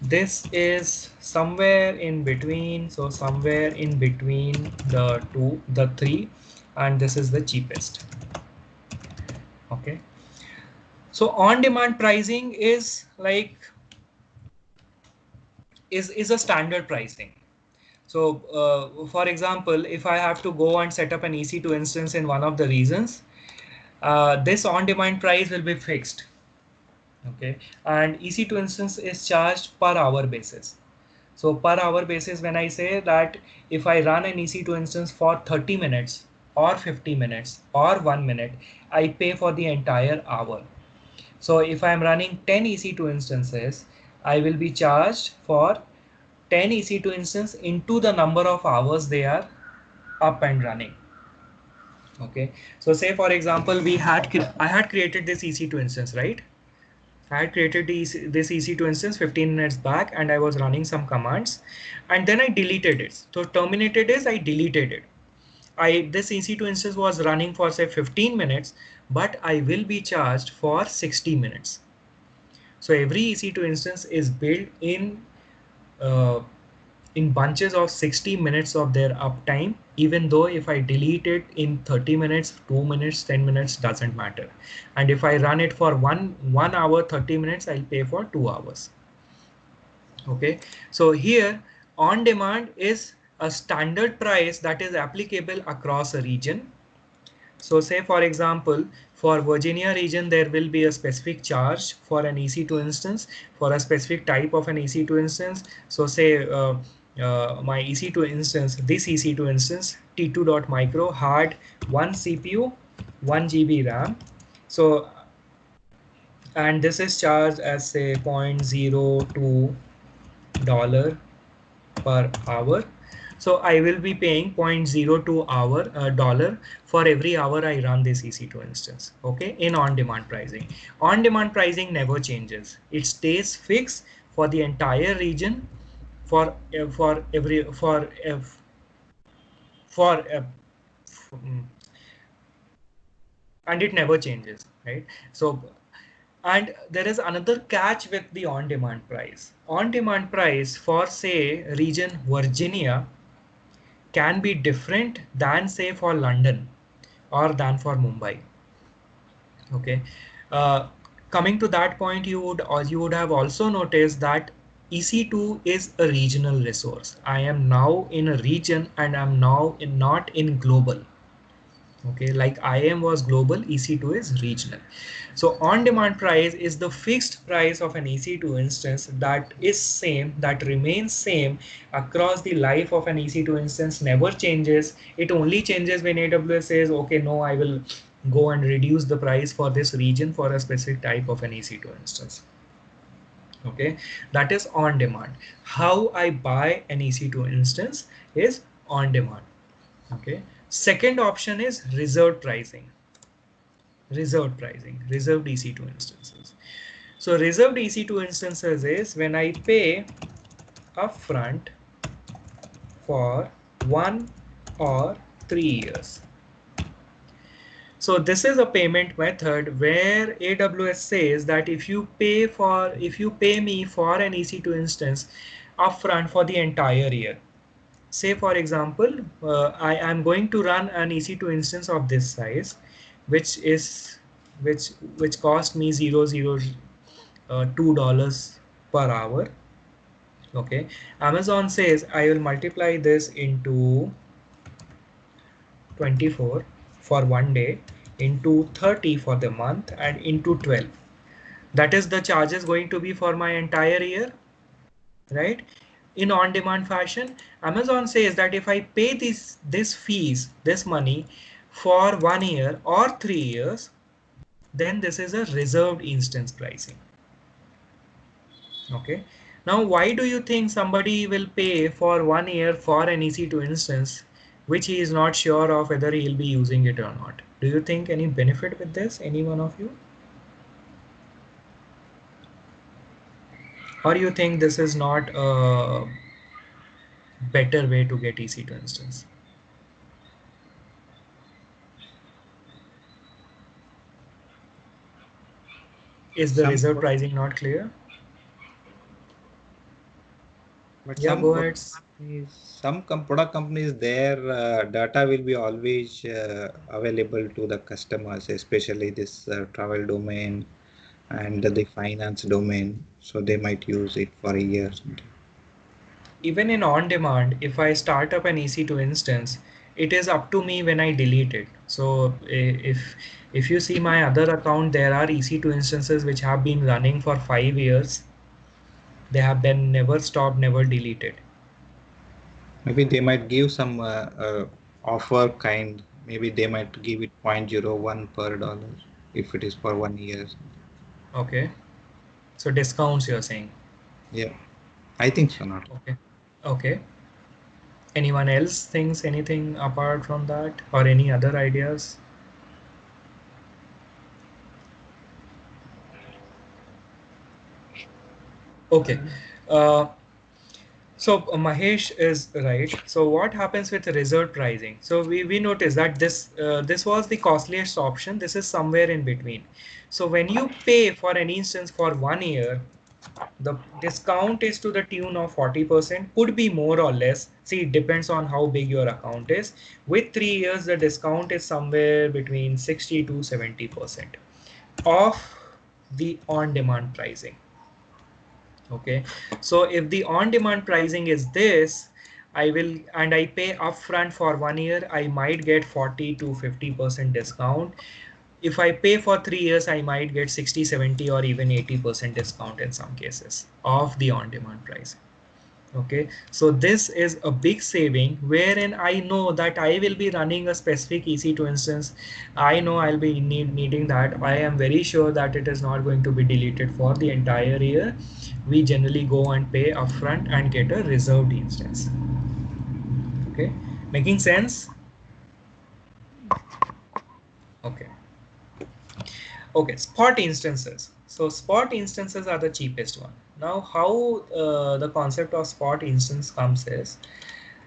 This is somewhere in between, so somewhere in between the three, and this is the cheapest. Okay, so on demand pricing is like is a standard pricing. So for example, if I have to go and set up an EC2 instance in one of the regions, this on demand price will be fixed. Okay, and EC2 instance is charged per hour basis. So per hour basis, when I say that if I run an EC2 instance for 30 minutes or 50 minutes or 1 minute, I pay for the entire hour. So if I'm running 10 EC2 instances, I will be charged for 10 EC2 instance into the number of hours they are up and running. Okay, so say for example, I had created this EC2 instance, right? I had created this EC2 instance 15 minutes back, and I was running some commands, and then I deleted it. So terminated is I deleted it. This EC2 instance was running for say 15 minutes, but I will be charged for 60 minutes. So every EC2 instance is built uh, in bunches of 60 minutes of their uptime, even though if I delete it in 30 minutes, 2 minutes, 10 minutes, doesn't matter. And if I run it for one hour, 30 minutes, I'll pay for 2 hours. Okay, so here on demand is a standard price that is applicable across a region. So say for example, for Virginia region, there will be a specific charge for an EC2 instance for a specific type of an EC2 instance. So say my EC2 instance, this EC2 instance T2.micro had 1 CPU, 1 GB RAM. So, and this is charged as say $0.02 per hour. So I will be paying $0.02 dollar for every hour I run this EC2 instance. Okay, in on-demand pricing. On-demand pricing never changes. It stays fixed for the entire region for every for and it never changes, right? So, and there is another catch with the on-demand price. On-demand price for say region Virginia can be different than say for London or than for Mumbai. Okay. Uh, Coming to that point, you would have also noticed that EC2 is a regional resource. I am now in a region and I'm now not in global. Okay, like IAM was global, EC2 is regional. So on-demand price is the fixed price of an EC2 instance that is same, that remains same across the life of an EC2 instance, never changes. It only changes when AWS says, okay, no, I will go and reduce the price for this region for a specific type of an EC2 instance. Okay, that is on demand. How I buy an EC2 instance is on demand. Okay, second option is reserved pricing. Reserved EC2 instances. So reserved EC2 instances is when I pay upfront for 1 or 3 years. So this is a payment method where AWS says that if you pay me for an EC2 instance upfront for the entire year. Say for example, I am going to run an EC2 instance of this size, which cost me $0.02 per hour. Okay, Amazon says I will multiply this into 24 for 1 day, into 30 for the month, and into 12. That is the charges going to be for my entire year, right? In on-demand fashion, Amazon says that if I pay this money for 1 year or 3 years, then this is a reserved instance pricing. Okay, now why do you think somebody will pay for 1 year for an EC2 instance which he is not sure of whether he will be using it or not? Do you think any benefit with this, any one of you? Or you think this is not a better way to get EC2 instance? Is the reserve pricing not clear? But Yeah, go ahead. product companies, their data will be always available to the customers, especially this travel domain and the finance domain. So they might use it for a year. Even in on-demand, if I start up an EC2 instance, it is up to me when I delete it. So if you see my other account, there are EC2 instances which have been running for 5 years. They have been never stopped, never deleted. Maybe they might give some offer kind. Maybe they might give it 0.01 per dollar if it is for 1 year. Okay. So discounts you're saying? Yeah, I think so. Not. Okay. Okay. Anyone else thinks anything apart from that, or any other ideas? Okay. So Mahesh is right. So what happens with reserved pricing? So we notice that this was the costliest option. This is somewhere in between. So when you pay for an instance for 1 year, the discount is to the tune of 40%, could be more or less. See, it depends on how big your account is. With 3 years, the discount is somewhere between 60 to 70% of the on-demand pricing. Okay, so if the on-demand pricing is this, I pay upfront for 1 year, I might get 40 to 50% discount. If I pay for 3 years, I might get 60, 70 or even 80% discount in some cases of the on-demand pricing. Okay, so this is a big saving wherein I know that I will be running a specific EC2 instance. I know I'll be needing that. I am very sure that it is not going to be deleted for the entire year. We generally go and pay upfront and get a reserved instance. Okay, making sense? Okay. Okay, spot instances. So spot instances are the cheapest one. Now how the concept of spot instance comes is,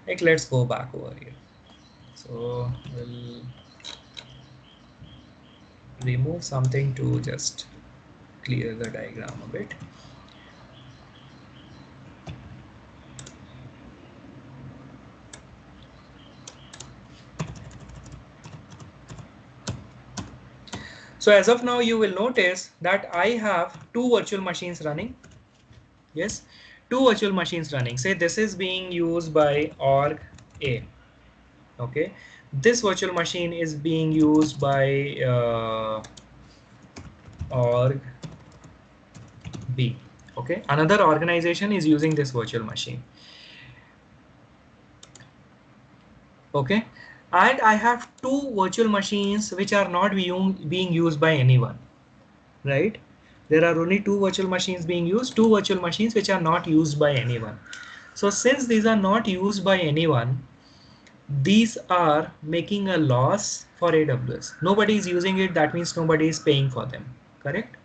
like, let's go back over here. So we'll remove something to just clear the diagram a bit. So as of now, you will notice that I have two virtual machines running. Yes, two virtual machines running. Say this is being used by org A. Okay, this virtual machine is being used by org B. Okay, another organization is using this virtual machine. Okay, and I have two virtual machines which are not being used by anyone, right? There are only two virtual machines being used, two virtual machines which are not used by anyone. So since these are not used by anyone, these are making a loss for AWS. Nobody is using it, that means nobody is paying for them, correct?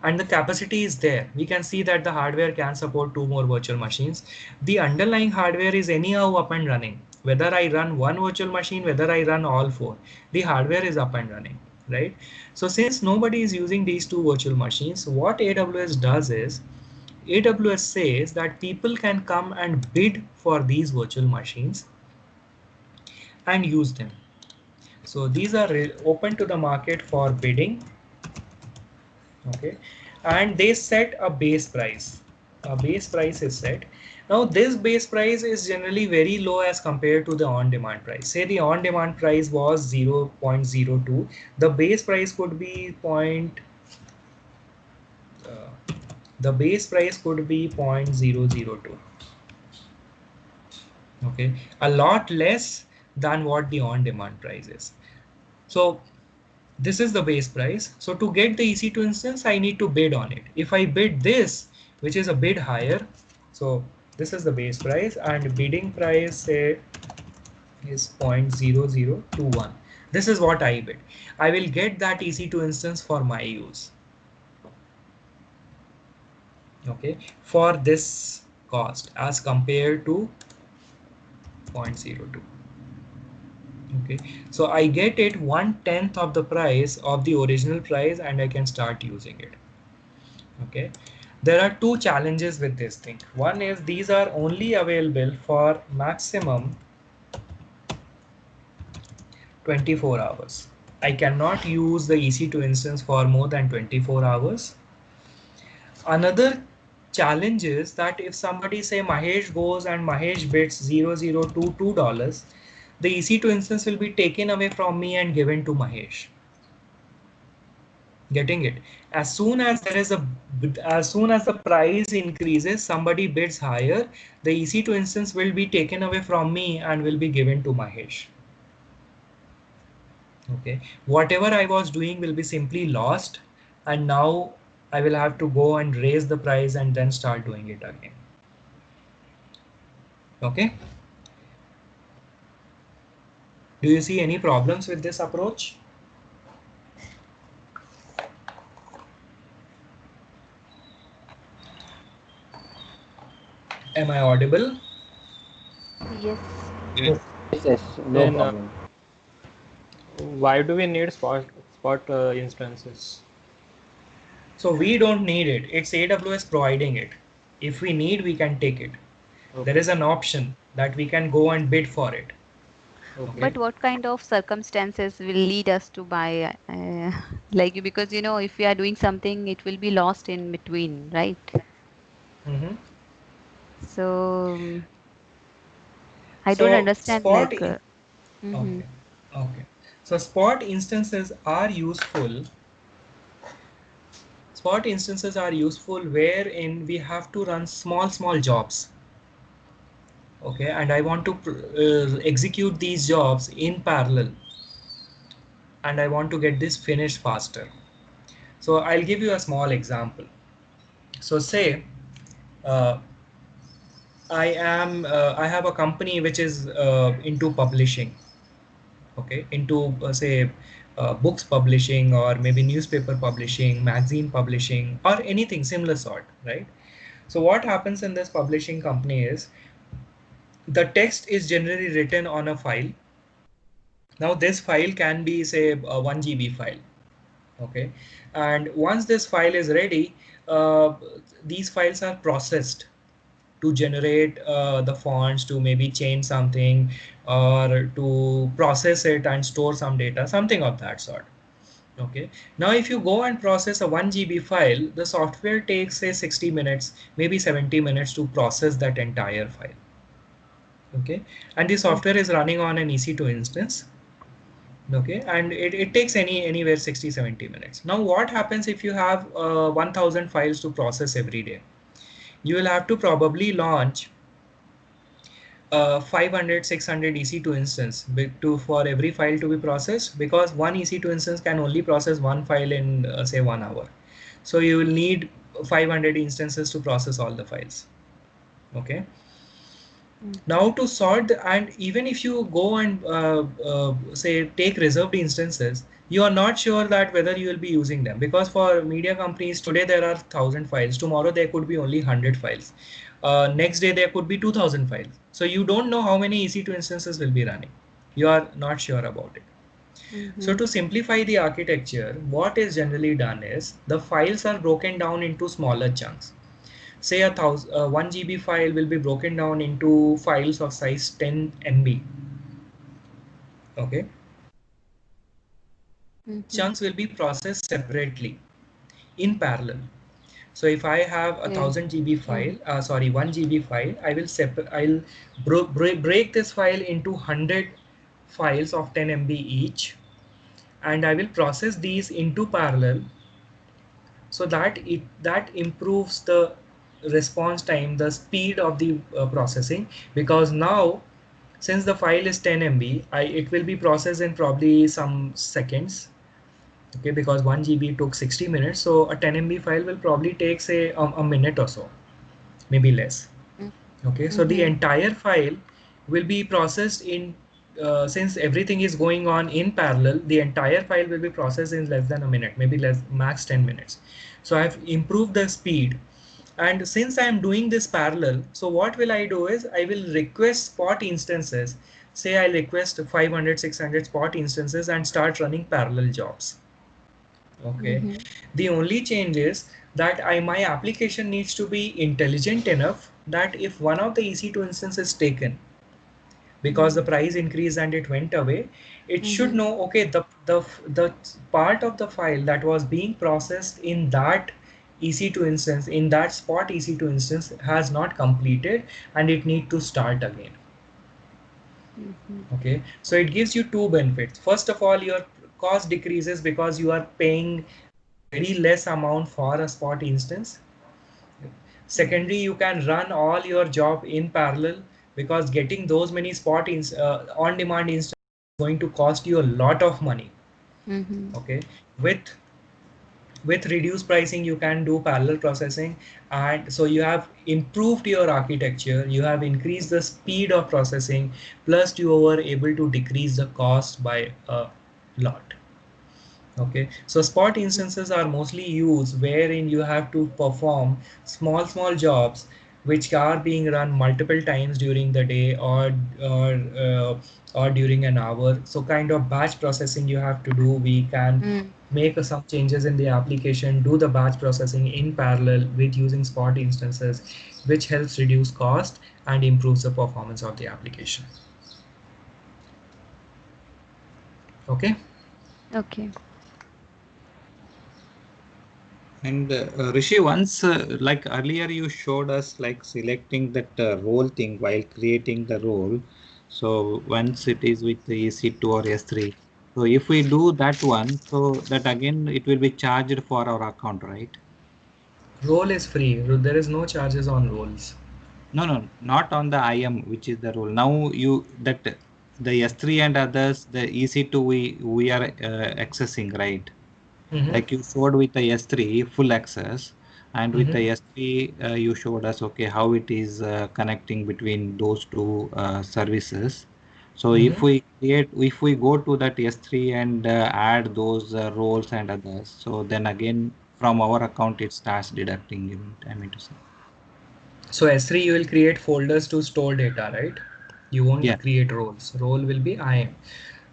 And the capacity is there. We can see that the hardware can support two more virtual machines. The underlying hardware is anyhow up and running. Whether I run one virtual machine, whether I run all four, the hardware is up and running, right? So since nobody is using these two virtual machines, what AWS does is, AWS says that people can come and bid for these virtual machines and use them. So these are open to the market for bidding. Okay, and they set a base price. A base price is set. Now this base price is generally very low as compared to the on-demand price. Say the on-demand price was 0.02, the base price could be the base price could be 0.002. Okay, a lot less than what the on-demand price is. So this is the base price. So to get the EC2 instance, I need to bid on it. If I bid this, which is a bit higher, so this is the base price, and bidding price, say, is 0.0021. This is what I bid. I will get that EC2 instance for my use. Okay, for this cost as compared to 0.02. Okay, so I get it 1/10 of the price of the original price, and I can start using it. Okay, there are two challenges with this thing. One is these are only available for maximum 24 hours. I cannot use the EC2 instance for more than 24 hours. Another challenge is that if somebody, say Mahesh, goes and Mahesh bids $0.022, the EC2 instance will be taken away from me and given to Mahesh. Getting it? As soon as the price increases, somebody bids higher, the EC2 instance will be taken away from me and will be given to Mahesh. Okay, whatever I was doing will be simply lost, and now I will have to go and raise the price and then start doing it again. Okay, do you see any problems with this approach? Am I audible? Yes. Yes. Yes, no Then problem. why do we need spot instances? So we don't need it. It's AWS providing it. If we need, we can take it. Okay. There is an option that we can go and bid for it. Okay. But what kind of circumstances will lead us to buy, like, because if we are doing something, it will be lost in between, right? Mm-hmm. So I don't So understand, spot. like, Okay. Okay. So spot instances are useful. Spot instances are useful wherein we have to run small jobs. Okay, and I want to execute these jobs in parallel, and I want to get this finished faster. So I'll give you a small example. So say uh, I have a company which is into publishing. okay, into say books publishing, or maybe newspaper publishing, magazine publishing, or anything similar sort, right? So what happens in this publishing company is the text is generally written on a file. Now this file can be say a 1 GB file, okay, and once this file is ready, these files are processed to generate the fonts, to maybe change something, or to process it and store some data, something of that sort. Okay, now if you go and process a 1 GB file, the software takes say 60 minutes, maybe 70 minutes to process that entire file. Okay, and the software is running on an EC2 instance. Okay, and it takes anywhere 60-70 minutes. Now what happens if you have 1000 files to process every day? You will have to probably launch 500-600 EC2 instance for every file to be processed, because one EC2 instance can only process one file in say 1 hour. So you will need 500 instances to process all the files. Okay, now to sort and even if you go and say take reserved instances, you are not sure that whether you will be using them, because for media companies today there are 1000 files, tomorrow there could be only 100 files, next day there could be 2000 files. So you don't know how many EC2 instances will be running, you are not sure about it. So to simplify the architecture, what is generally done is the files are broken down into smaller chunks. Say 1 GB file will be broken down into files of size 10 MB. Okay. Chunks will be processed separately in parallel. So if I have a 1000 GB file, 1 GB file, I will break this file into 100 files of 10 MB each, and I will process these into parallel, so that that improves the response time, the speed of the processing, because now since the file is 10 MB, it will be processed in probably some seconds. Okay, because 1 GB took 60 minutes, so a 10 MB file will probably take say a minute or so, maybe less. Okay, so the entire file will be processed in since everything is going on in parallel, the entire file will be processed in less than a minute, maybe less, max 10 minutes. So I've improved the speed, and since I'm doing this parallel, so what will I do is I will request spot instances. Say I request 500-600 spot instances and start running parallel jobs. Okay, the only change is that my application needs to be intelligent enough that if one of the EC2 instances is taken because the price increased and it went away, it should know, okay, the part of the file that was being processed in that EC2 instance, in that spot EC2 instance, has not completed and it need to start again. Okay, so it gives you two benefits. First of all, your cost decreases because you are paying very less amount for a spot instance. Secondly, you can run all your job in parallel, because getting those many on-demand instances is going to cost you a lot of money. Okay, with reduced pricing you can do parallel processing, and so you have improved your architecture, you have increased the speed of processing, plus you were able to decrease the cost by a lot. Okay, so spot instances are mostly used wherein you have to perform small jobs which are being run multiple times during the day, or during an hour. So kind of batch processing you have to do. We can make some changes in the application, do the batch processing in parallel with using spot instances, which helps reduce cost and improves the performance of the application. Okay. Okay. And Rishi, once like earlier you showed us like selecting that role thing while creating the role. So once it is with the EC2 or S3, so if we do that one, so that again it will be charged for our account, right? Role is free. There is no charges on roles. No, not on the IM, which is the role. Now you that the S3 and others, the EC2 we are accessing, right? Like you showed with the S3 full access, and with the S3 you showed us okay how it is connecting between those two services. So if we go to that S3 and add those roles and others, so then again from our account it starts deducting. I mean to say. So S3 you will create folders to store data, right? You won't Yeah. create roles. Role will be IAM.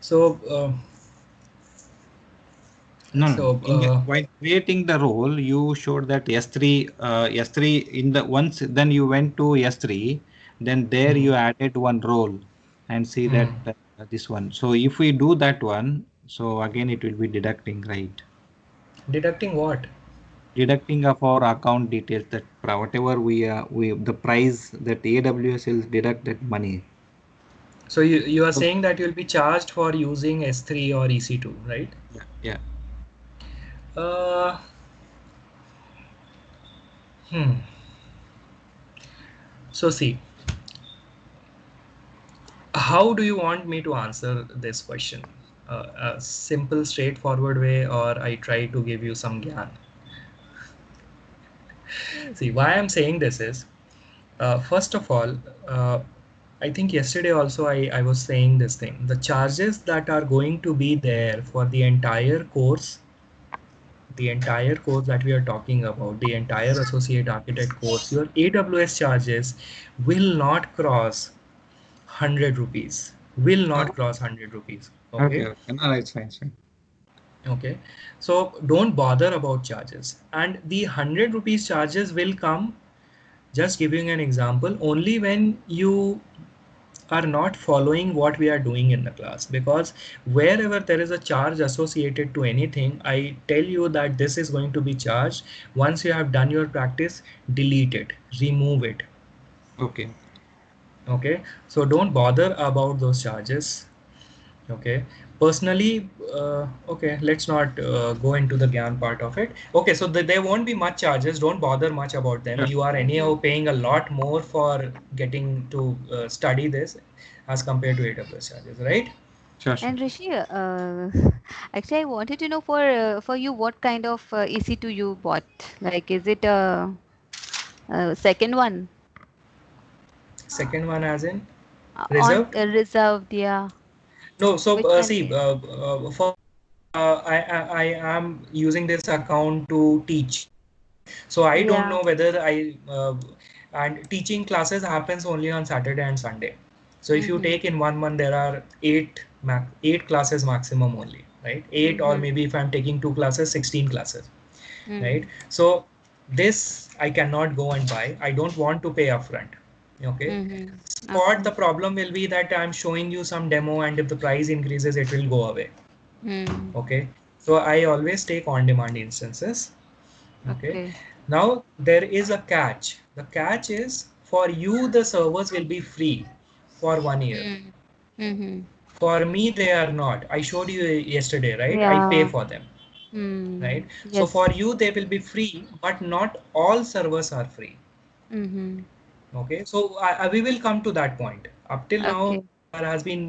So No, no. so While creating the role, you showed that S3 in the once, then you went to S3, then there hmm, you added one role and see that hmm. this one. So if we do that one, so again it will be deducting, right? Deducting what? Deducting of our account details that whatever we the price that AWS will deduct that money. So you are So, saying that you'll be charged for using S3 or EC2, right? yeah, yeah. Uh, hmm. So see, how do you want me to answer this question? A simple, straightforward way, or I try to give you some gyan? See, why I'm saying this is, first of all, I think yesterday also I was saying this thing. The charges that are going to be there for the entire course that we are talking about, the entire associate architect course, your AWS charges will not cross 100 rupees. Will Oh, not cross 100 rupees. okay, Okay. okay. No, it's fine, it's fine. Okay. So don't bother about charges. And the 100 rupees charges will come, just giving an example, only when you are not following what we are doing in the class, because wherever there is a charge associated to anything, I tell you that this is going to be charged. Once you have done your practice, delete it, remove it. Okay. Okay, so don't bother about those charges. Okay, personally, okay, let's not go into the gyan part of it. Okay, so there won't be much charges, don't bother much about them. Sure. You are anyhow paying a lot more for getting to study this as compared to AWS charges, right? Sure, sure. And Rishi, actually, I wanted to know for you what kind of EC2 you bought. Like, is it a second one Second one as in on reserved. reserved? Yeah. No, so Which one? see, for I am using this account to teach. So I don't Yeah. know whether and teaching classes happens only on Saturday and Sunday. So if you Mm-hmm. take in 1 month, there are eight classes maximum only, right? Eight, or Mm-hmm. maybe if I'm taking 2 classes, 16 classes, right? Mm-hmm. So this I cannot go and buy. I don't want to pay upfront. Okay. Mm-hmm. Spot, Okay. the problem will be that I'm showing you some demo, and if the price increases, it will go away. Mm. Okay. So I always take on-demand instances. Okay. Okay. Now there is a catch. The catch is, for you the servers will be free for 1 year. Mm. Mm-hmm. For me they are not. I showed you yesterday, right? I pay Yeah. for them, right? Mm. So for Yes. you they will be free, but not all servers are free. Mm-hmm. Okay, so we will come to that point. Up till now, Okay. there has been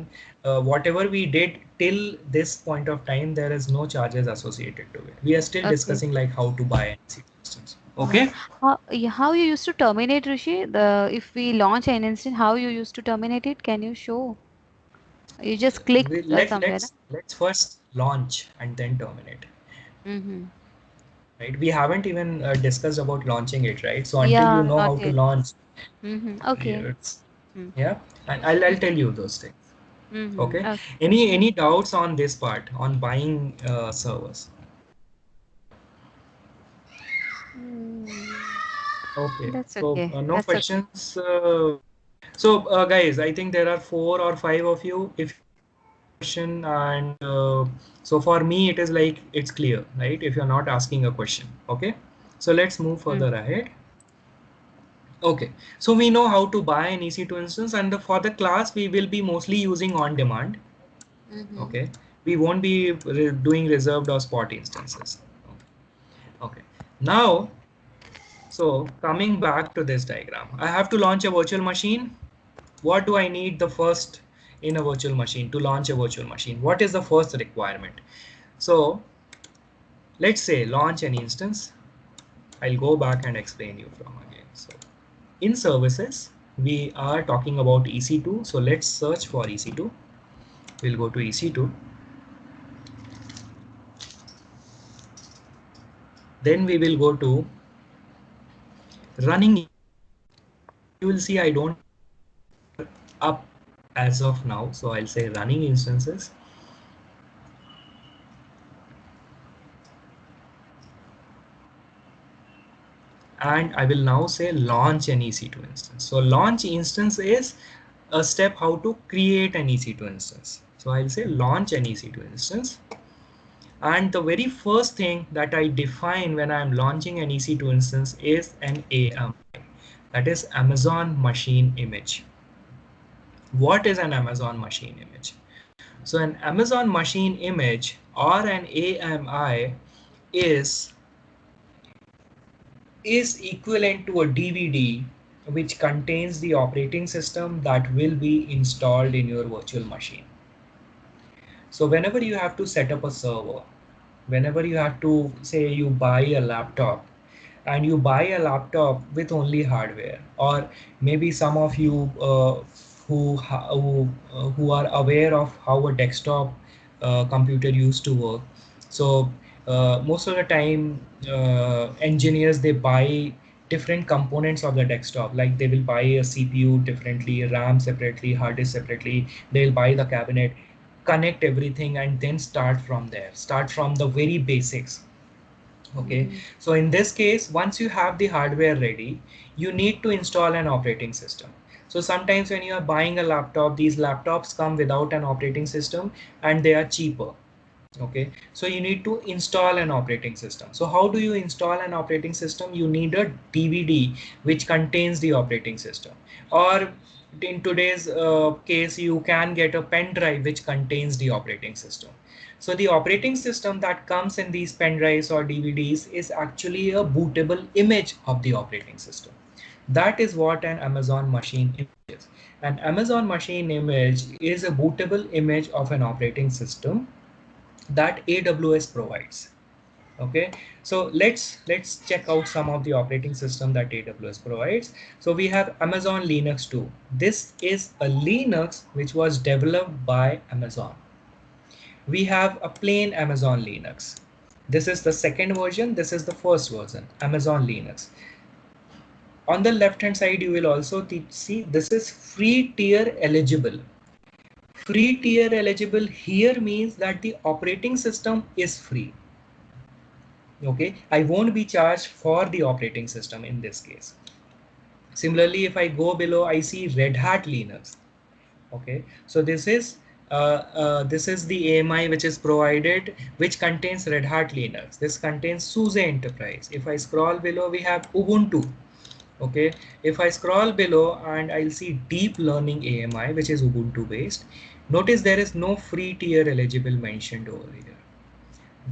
whatever we did till this point of time, there is no charges associated to it. We are still Okay. discussing like how to buy an EC2 instance. Uh, Okay. how you used to terminate, Rishi? The if we launch an instance, how you used to terminate it? Can you show? You just click somewhere. Let's first launch and then terminate. Mm-hmm. Right? We haven't even discussed about launching it, right? So until you Yeah, know not how to yet. launch, Mm-hmm. Okay. it's, Mm. yeah, and I'll tell you those things. Mm-hmm. Okay. Okay. Any doubts on this part on buying servers? Mm. Okay, That's so okay. no That's okay. questions. So guys, I think there are 4 or 5 of you. If you have any question, and so for me it is like it's clear, right? If you're not asking a question, okay. So let's move Mm. further ahead. Okay, so we know how to buy an EC2 instance, and for the class we will be mostly using on demand. Mm-hmm. Okay, we won't be doing reserved or spot instances. Okay, now, so coming back to this diagram, I have to launch a virtual machine. What do I need the first in a virtual machine to launch a virtual machine? What is the first requirement? So let's say launch an instance. I'll go back and explain you from again. So in services, we are talking about EC2. So let's search for EC2. We'll go to EC2. Then we will go to running. You will see I don't up as of now, so I'll say running instances. And I will now say launch an EC2 instance. So launch instance is a step how to create an EC2 instance. So I'll say launch an EC2 instance. And the very first thing that I define when I'm launching an EC2 instance is an AMI, that is Amazon Machine Image. What is an Amazon Machine Image? So an Amazon Machine Image or an AMI is equivalent to a DVD which contains the operating system that will be installed in your virtual machine. So whenever you have to set up a server, whenever you have to say you buy a laptop, and you buy a laptop with only hardware, or maybe some of you who are aware of how a desktop computer used to work. So most of the time engineers, they buy different components of the desktop, like they will buy a CPU differently, RAM separately, hard disk separately, they'll buy the cabinet, connect everything, and then start from there, start from the very basics. Okay, so in this case, once you have the hardware ready, you need to install an operating system. So sometimes when you are buying a laptop, these laptops come without an operating system and they are cheaper. Okay, so you need to install an operating system. So how do you install an operating system? You need a DVD which contains the operating system, or in today's case, you can get a pen drive which contains the operating system. So the operating system that comes in these pen drives or DVDs is actually a bootable image of the operating system. That is what an Amazon machine image is. An Amazon machine image is a bootable image of an operating system that AWS provides. Okay, so let's check out some of the operating system that AWS provides. So we have Amazon Linux 2. This is a Linux which was developed by Amazon. We have a plain Amazon Linux. This is the second version, this is the first version, Amazon Linux. On the left hand side, you will also see this is free tier eligible. Free tier eligible here means that the operating system is free. Okay, I won't be charged for the operating system in this case. Similarly, if I go below, I see Red Hat Linux. Okay, so this is the AMI which is provided, which contains Red Hat Linux. This contains SUSE Enterprise. If I scroll below, we have Ubuntu. Okay, if I scroll below, and I'll see Deep Learning AMI, which is Ubuntu based. Notice there is no free tier eligible mentioned over here.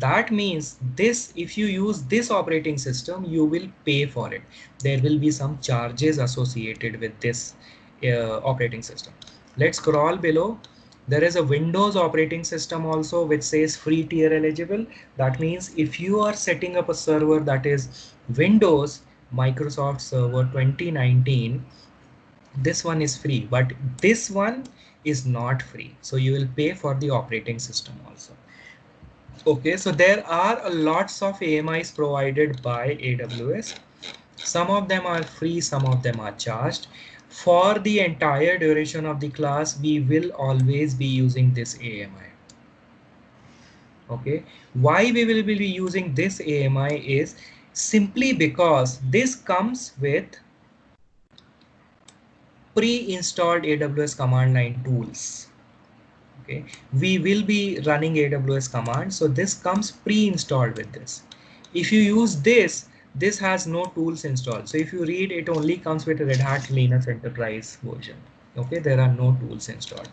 That means this, if you use this operating system, you will pay for it. There will be some charges associated with this operating system. Let's scroll below. There is a Windows operating system also which says free tier eligible. That means if you are setting up a server that is Windows Microsoft Server 2019, this one is free, but this one is not free. So you will pay for the operating system also. Okay, so there are a lots of AMIs provided by AWS. Some of them are free, some of them are charged. For the entire duration of the class, we will always be using this AMI. Okay, why we will be using this AMI is simply because this comes with pre-installed AWS command line tools. Okay, we will be running AWS commands, so this comes pre-installed with this. If you use this, this has no tools installed. So if you read, it only comes with a Red Hat Linux Enterprise version. Okay, there are no tools installed.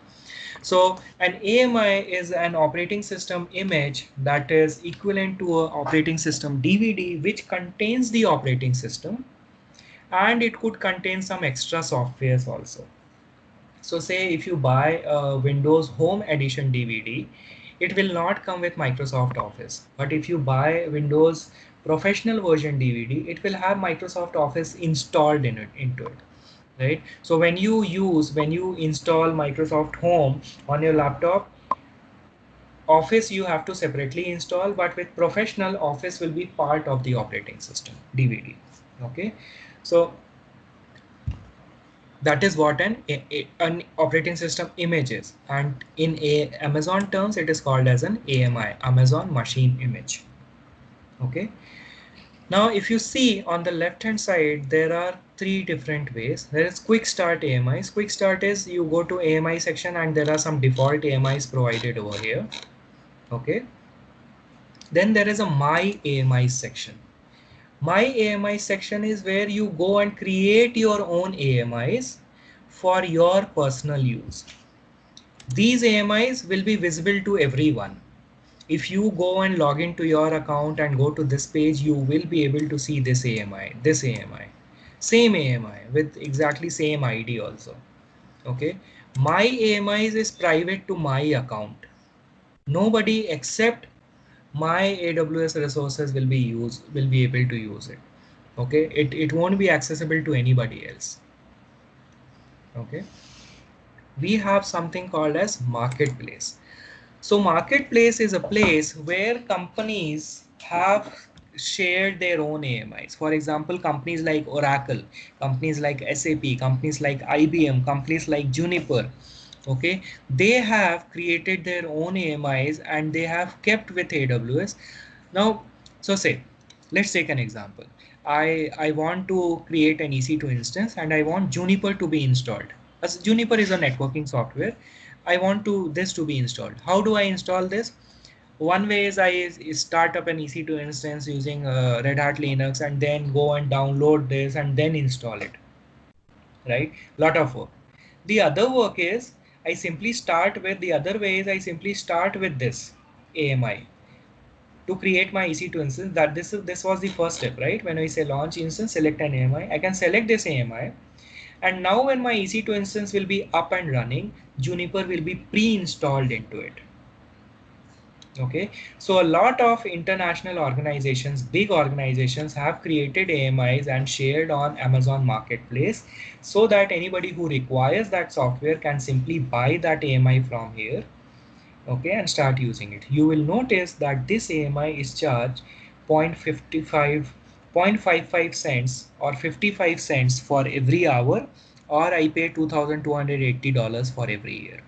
So an AMI is an operating system image that is equivalent to an operating system DVD, which contains the operating system, and it could contain some extra softwares also. So say if you buy a Windows Home Edition DVD, it will not come with Microsoft Office. But if you buy Windows Professional Version DVD, it will have Microsoft Office installed into it, right? So when you install Microsoft Home on your laptop, Office you have to separately install, but with professional, Office will be part of the operating system, DVD. Okay, so that is what an operating system image is, and in Amazon terms it is called as an AMI, Amazon Machine Image. Okay, now if you see on the left hand side, there are three different ways. There is quick start AMIs. Quick start is you go to AMI section and there are some default AMIs provided over here. Okay, then there is a My AMI section. My AMI section is where you go and create your own AMIs for your personal use. These AMIs will be visible to everyone. If you go and log into your account and go to this page, you will be able to see this AMI, same AMI with exactly same ID also. Okay, my AMIs is private to my account. Nobody except my AWS resources will be able to use it. Okay, it won't be accessible to anybody else. Okay, we have something called as marketplace. So marketplace is a place where companies have shared their own AMIs. For example, companies like Oracle, companies like SAP, companies like IBM, companies like Juniper, okay, they have created their own AMIs and they have kept with AWS. Now, so say, let's take an example. I want to create an EC2 instance and I want Juniper to be installed. As Juniper is a networking software, I want this to be installed. How do I install this? One way is I start up an EC2 instance using Red Hat Linux and then go and download this and then install it. Right? Lot of work. The other work is I simply start with this AMI to create my EC2 instance. That this was the first step, right? When I say launch instance, select an AMI, I can select this AMI. And now when my EC2 instance will be up and running, Juniper will be pre-installed into it. Okay, so a lot of international organizations, big organizations have created AMIs and shared on Amazon Marketplace so that anybody who requires that software can simply buy that AMI from here. Okay, and start using it. You will notice that this AMI is charged 0.55 cents or 55 cents for every hour, or I pay $2,280 for every year.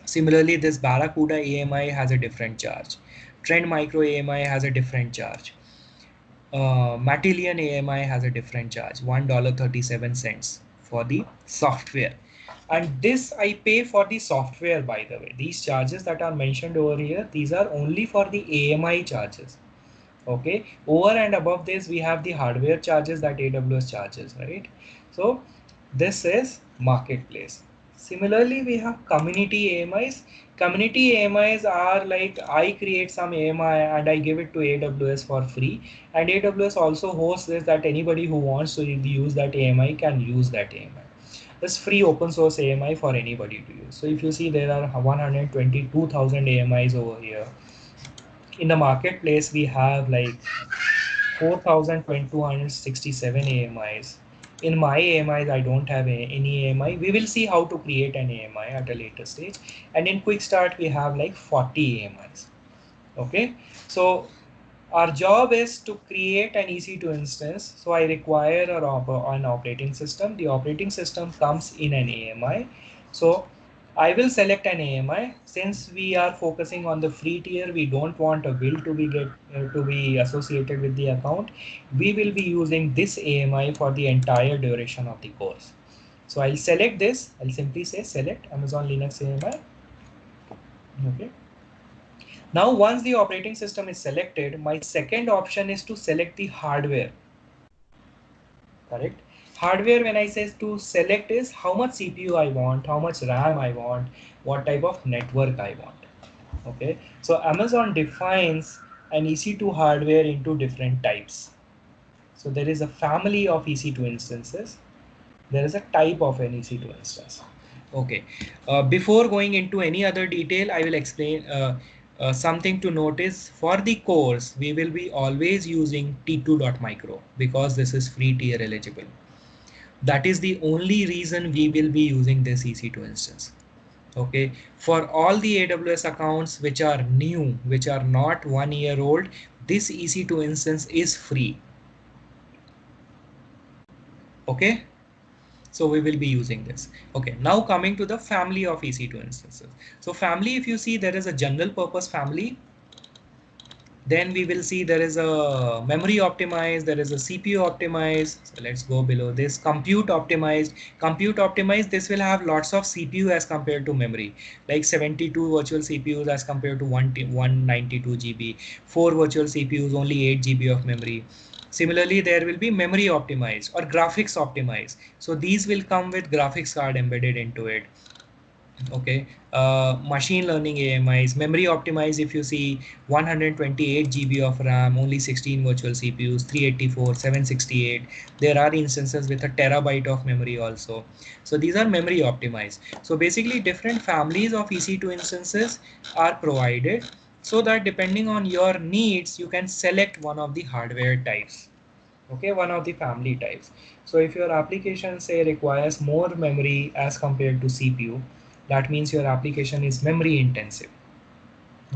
Similarly, this Barracuda AMI has a different charge. Trend Micro AMI has a different charge. Matillion AMI has a different charge, $1.37 for the software. And this I pay for the software, by the way. These charges that are mentioned over here, these are only for the AMI charges. Okay, over and above this, we have the hardware charges that AWS charges, right? So this is marketplace. Similarly, we have community AMIs. Community AMIs are like I create some AMI and I give it to AWS for free, and AWS also hosts this that anybody who wants to use that AMI can use that AMI. This free open source AMI for anybody to use. So if you see, there are 122,000 AMIs over here. In the marketplace, we have like 4,267 AMIs. In my AMIs, I don't have any AMI. We will see how to create an AMI at a later stage. And in Quick Start, we have like 40 AMIs. Okay, so our job is to create an EC2 instance. So I require an operating system. The operating system comes in an AMI. So I will select an AMI. Since we are focusing on the free tier, we don't want a bill to be associated with the account. We will be using this AMI for the entire duration of the course. So I'll select this. I'll simply say select Amazon Linux AMI. Okay. Now, once the operating system is selected, my second option is to select the hardware. Correct? Hardware, when I say to select, is how much CPU I want, how much RAM I want, what type of network I want. Okay, so Amazon defines an EC2 hardware into different types. So there is a family of EC2 instances. There is a type of an EC2 instance. Okay, before going into any other detail, I will explain something to notice. For the course, we will be always using T2.micro because this is free tier eligible. That is the only reason we will be using this EC2 instance. Okay, for all the AWS accounts which are new, which are not 1 year old, this EC2 instance is free. Okay, so we will be using this. Okay, now coming to the family of EC2 instances. So family, if you see, there is a general purpose family. Then we will see there is a memory optimized, there is a CPU optimized. So let's go below this, compute optimized. Compute optimized, this will have lots of CPU as compared to memory, like 72 virtual CPUs as compared to 192 GB, 4 virtual CPUs, only 8 GB of memory. Similarly, there will be memory optimized or graphics optimized. So these will come with graphics card embedded into it. Okay, machine learning AMIs, memory optimized. If you see, 128 GB of RAM, only 16 virtual CPUs, 384, 768. There are instances with a terabyte of memory also. So these are memory optimized. So basically different families of EC2 instances are provided, so that depending on your needs you can select one of the hardware types. Okay, one of the family types. So if your application say requires more memory as compared to CPU, that means your application is memory intensive.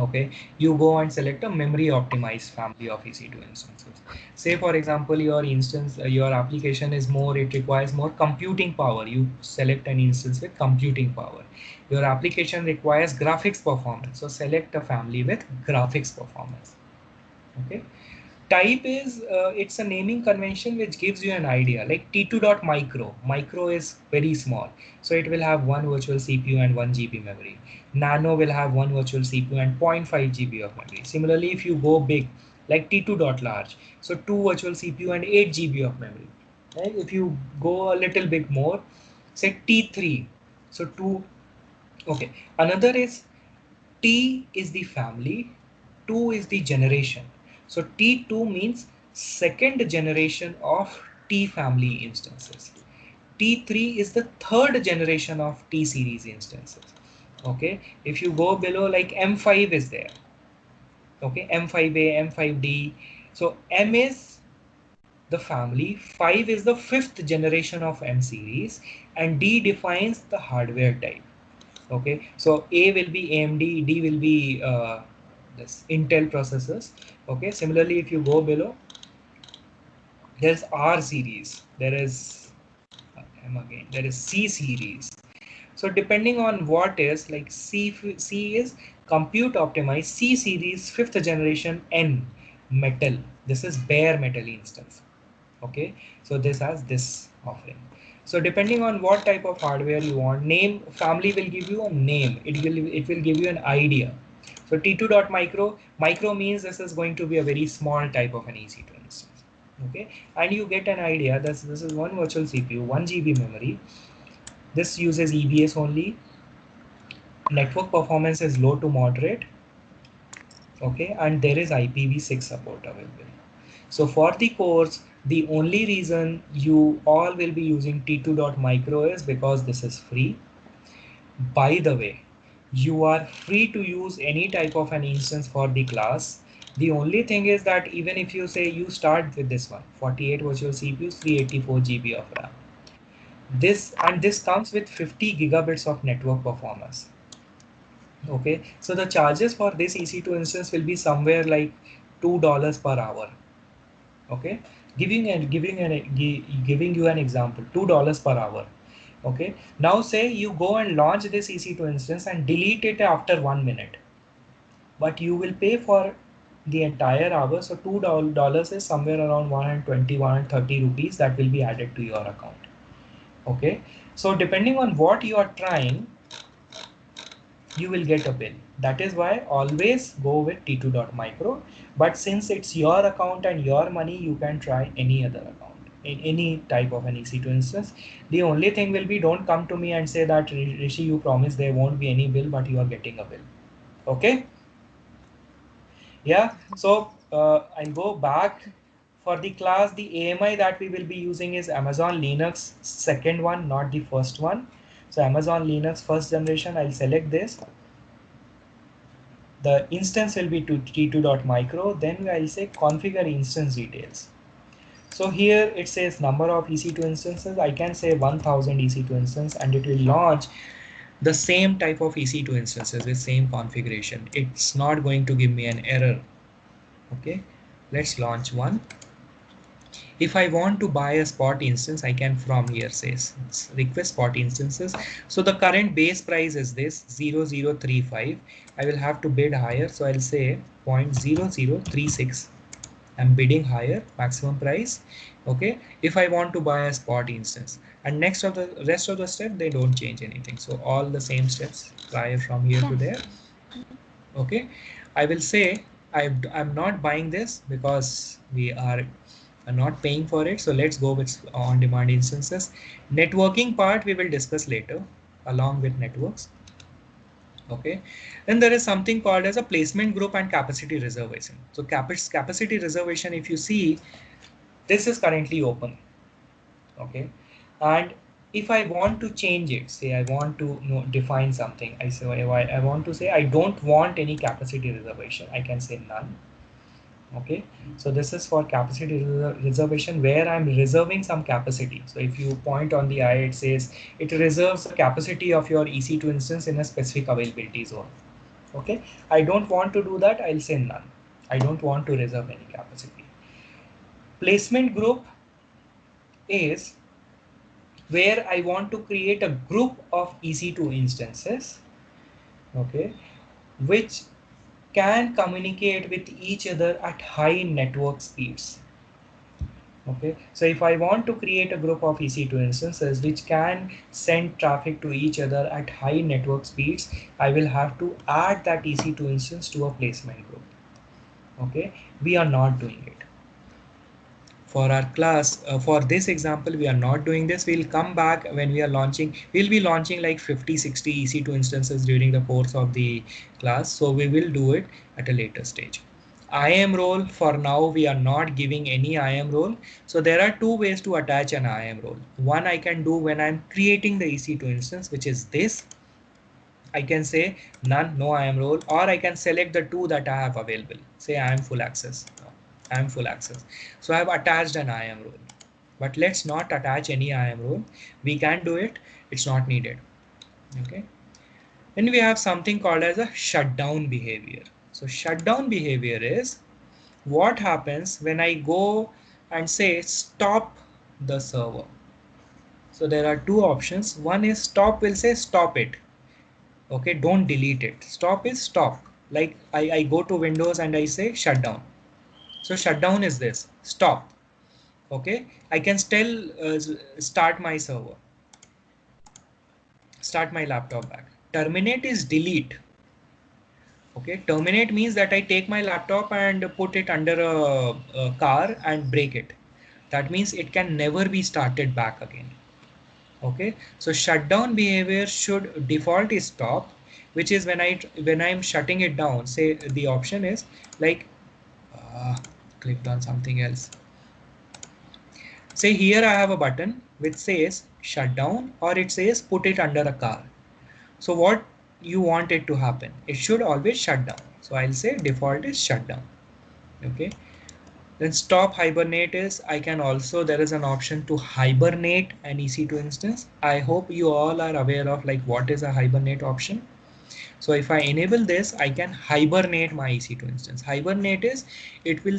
Okay, you go and select a memory optimized family of EC2 instances. Say for example, your instance, your application is more, it requires more computing power, you select an instance with computing power. Your application requires graphics performance, so select a family with graphics performance. Okay, type is it's a naming convention which gives you an idea, like T2.micro. Micro is very small, so it will have one virtual CPU and 1 GB memory. Nano will have one virtual CPU and 0.5 GB of memory. Similarly, if you go big, like T2.large, so two virtual CPU and 8 GB of memory. Right? If you go a little bit more, say T3, so two. Okay, another is T is the family, 2 is the generation. So T2 means second generation of T family instances. T3 is the third generation of T series instances. Okay, if you go below, like M5 is there. Okay, M5A, M5D. So M is the family, 5 is the fifth generation of M series, and D defines the hardware type. Okay, so A will be AMD, D will be this Intel processors. Okay, similarly, if you go below, there's R series, there is M again, there is C series. So depending on what is, like C is compute optimized, C series fifth generation N metal. This is bare metal instance. Okay, so this has this offering. So depending on what type of hardware you want, name family will give you a name, it will give you an idea. So T2.micro, micro means this is going to be a very small type of an EC2 instance. Okay, and you get an idea that this is one virtual CPU, 1 GB memory. This uses EBS only. Network performance is low to moderate. Okay, and there is IPv6 support available. So for the course, the only reason you all will be using T2.micro is because this is free. By the way, you are free to use any type of an instance for the class. The only thing is that even if you say you start with this one, 48 virtual CPUs, 384 GB of RAM. This comes with 50 gigabits of network performance. Okay, so the charges for this EC2 instance will be somewhere like $2 per hour. Okay, giving you an example, $2 per hour. Okay, now say you go and launch this EC2 instance and delete it after 1 minute, but you will pay for the entire hour. So $2 is somewhere around 120, 130 rupees that will be added to your account. Okay, so depending on what you are trying, you will get a bill. That is why always go with T2.micro. But since it's your account and your money, you can try any other account in any type of an EC2 instance. The only thing will be, don't come to me and say that Rishi, you promised there won't be any bill, but you are getting a bill. Okay. Yeah. So I'll go back. For the class, the AMI that we will be using is Amazon Linux second one, not the first one. So Amazon Linux first generation, I'll select this. The instance will be to T2.micro. Then I'll say configure instance details. So here it says number of EC2 instances. I can say 1000 EC2 instance and it will launch the same type of EC2 instances with same configuration. It's not going to give me an error. Okay, let's launch one. If I want to buy a spot instance, I can from here say request spot instances. So the current base price is this 0035. I will have to bid higher. So I'll say 0.0036. I'm bidding higher, maximum price. Okay, if I want to buy a spot instance, and next of the rest of the step, they don't change anything. So all the same steps prior from here to there. Okay, I will say I'm not buying this because we are not paying for it. So let's go with on-demand instances. Networking part we will discuss later along with networks. Okay, then there is something called as a placement group and capacity reservation. So capacity reservation, if you see, this is currently open. Okay, and if I want to change it, say I want to define something, I say I want to say I don't want any capacity reservation, I can say none. Okay, so this is for capacity reservation where I'm reserving some capacity. So if you point on the eye, it says it reserves the capacity of your EC2 instance in a specific availability zone. Okay, I don't want to do that, I'll say none. I don't want to reserve any capacity. Placement group is where I want to create a group of EC2 instances, okay, which can communicate with each other at high network speeds. Okay, so if I want to create a group of EC2 instances which can send traffic to each other at high network speeds, I will have to add that EC2 instance to a placement group. Okay, we are not doing it. For our class, for this example, we are not doing this. We'll come back when we are launching. We'll be launching like 50-60 EC2 instances during the course of the class. So we will do it at a later stage. IAM role, for now we are not giving any IAM role. So there are two ways to attach an IAM role. One I can do when I'm creating the EC2 instance, which is this. I can say none, no IAM role, or I can select the two that I have available. Say I am full access. I am full access. So I have attached an IAM role. But let's not attach any IAM role. We can do it. It's not needed. Okay. Then we have something called as a shutdown behavior. So shutdown behavior is what happens when I go and say stop the server. So there are two options. One is stop will say stop it. Okay, don't delete it. Stop is stop. Like I go to Windows and I say shutdown. So shutdown is this, stop. Okay, I can still start my server, start my laptop back. Terminate is delete. Okay, terminate means that I take my laptop and put it under a car and break it. That means it can never be started back again. Okay, so shutdown behavior should default is stop, which is when I'm shutting it down. Say the option is like clicked on something else. Say here I have a button which says shut down or it says put it under a car. So what you want it to happen? It should always shut down. So I'll say default is shut down. Okay. Then stop hibernate is I can also, there is an option to hibernate an EC2 instance. I hope you all are aware of like what is a hibernate option. So if I enable this, I can hibernate my EC2 instance. Hibernate is it will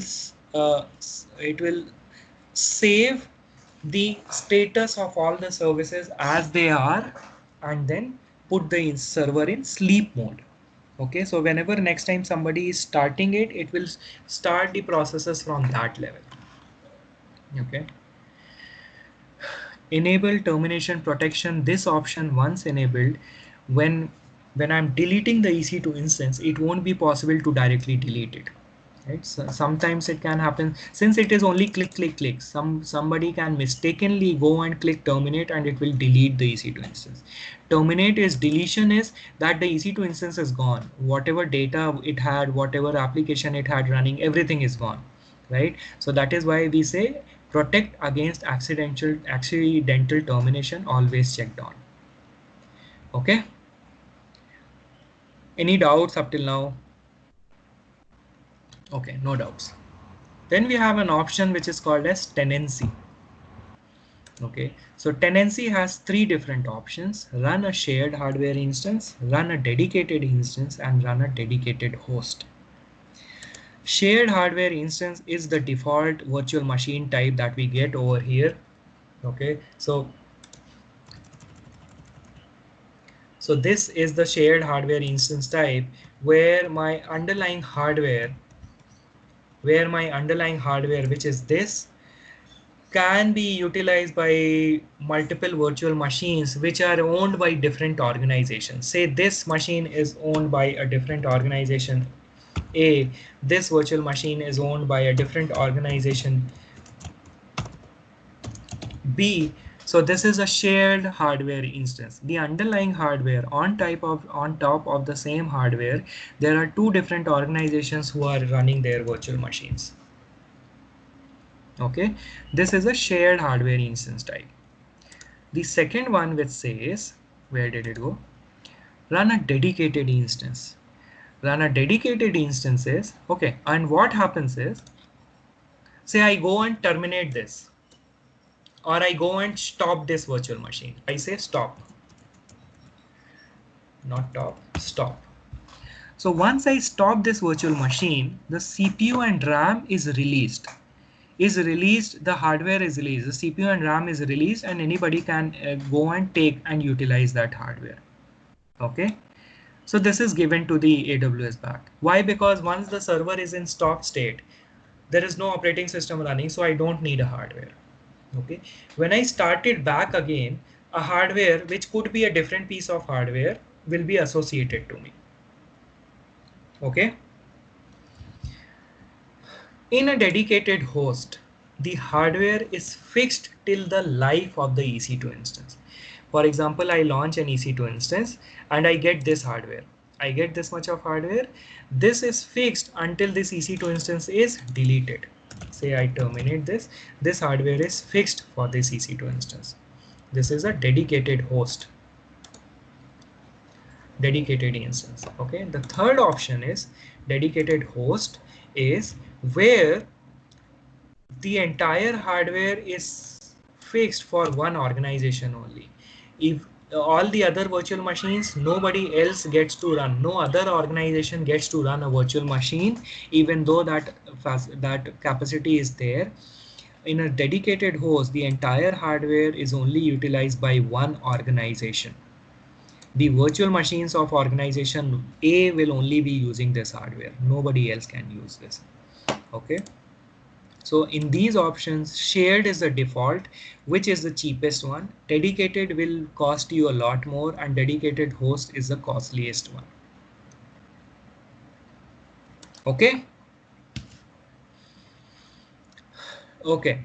save the status of all the services as they are and then put the server in sleep mode. Okay, so whenever next time somebody is starting it, it will start the processes from that level. Okay, enable termination protection. This option once enabled, when I'm deleting the EC2 instance, it won't be possible to directly delete it. Right? So sometimes it can happen since it is only click. Somebody can mistakenly go and click terminate and it will delete the EC2 instance. Terminate is deletion is that the EC2 instance is gone. Whatever data it had, whatever application it had running, everything is gone. Right? So that is why we say protect against accidental termination, always checked on. Okay. Any doubts up till now? Okay, no doubts. Then we have an option which is called as tenancy. Okay, so tenancy has three different options: run a shared hardware instance, run a dedicated instance, and run a dedicated host. Shared hardware instance is the default virtual machine type that we get over here. Okay, so this is the shared hardware instance type where my underlying hardware, which is this, can be utilized by multiple virtual machines which are owned by different organizations. Say this machine is owned by a different organization A, this virtual machine is owned by a different organization B. So this is a shared hardware instance. The underlying hardware on top of the same hardware, there are two different organizations who are running their virtual machines. Okay, this is a shared hardware instance type. The second one, which says, where did it go? Run a dedicated instance. Run a dedicated instance is, okay, and what happens is, say I go and terminate this, or I go and stop this virtual machine. I say stop, not top, stop. So once I stop this virtual machine, the CPU and RAM is released. The hardware is released, the CPU and RAM is released, and anybody can go and take and utilize that hardware. Okay, so this is given to the AWS back. Why? Because once the server is in stop state, there is no operating system running, so I don't need a hardware. Okay, when I start it back again, a hardware which could be a different piece of hardware will be associated to me. Okay, in a dedicated host, the hardware is fixed till the life of the EC2 instance. For example, I launch an EC2 instance and I get this hardware. I get this much of hardware. This is fixed until this EC2 instance is deleted. Say I terminate this. This hardware is fixed for this EC2 instance. This is a dedicated host, dedicated instance. Okay. The third option is dedicated host, is where the entire hardware is fixed for one organization only. If all the other virtual machines, nobody else gets to run, no other organization gets to run a virtual machine, even though that capacity is there. In a dedicated host, the entire hardware is only utilized by one organization. The virtual machines of organization A will only be using this hardware. Nobody else can use this. Okay. So in these options, shared is the default, which is the cheapest one. Dedicated will cost you a lot more, and dedicated host is the costliest one. Okay. Okay.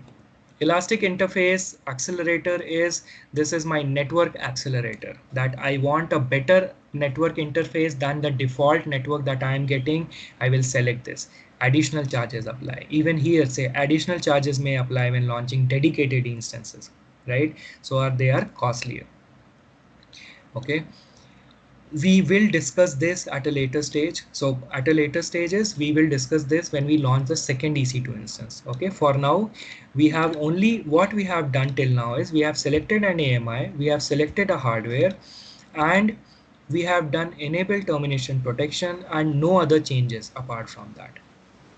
Elastic Interface Accelerator is, this is my network accelerator, that I want a better network interface than the default network that I am getting. I will select this. Additional charges apply. Even here, say additional charges may apply when launching dedicated instances, right? So they are costlier. Okay. We will discuss this at a later stage. So at a later stages, we will discuss this when we launch the second EC2 instance. Okay, for now, we have only, what we have done till now is we have selected an AMI, we have selected a hardware, and we have done enable termination protection and no other changes apart from that.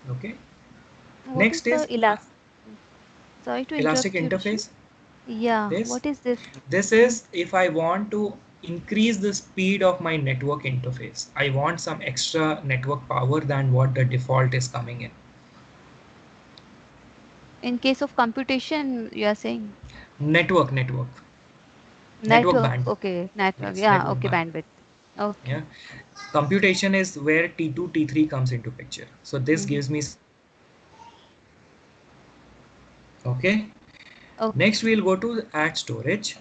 Okay. What is Next the is elastic? Sorry to elastic interrupt you, Rishi. interface. Yeah, This what is this? This is if I want to increase the speed of my network interface. I want some extra network power than what the default is coming in. In case of computation, you are saying Network network. bandwidth. Okay, network. Yes, Yeah, network okay, bandwidth. bandwidth. Okay. Yeah. Computation is where T2, T3 comes into picture. So this Mm-hmm. gives me, okay. Okay. Next we'll go to add storage.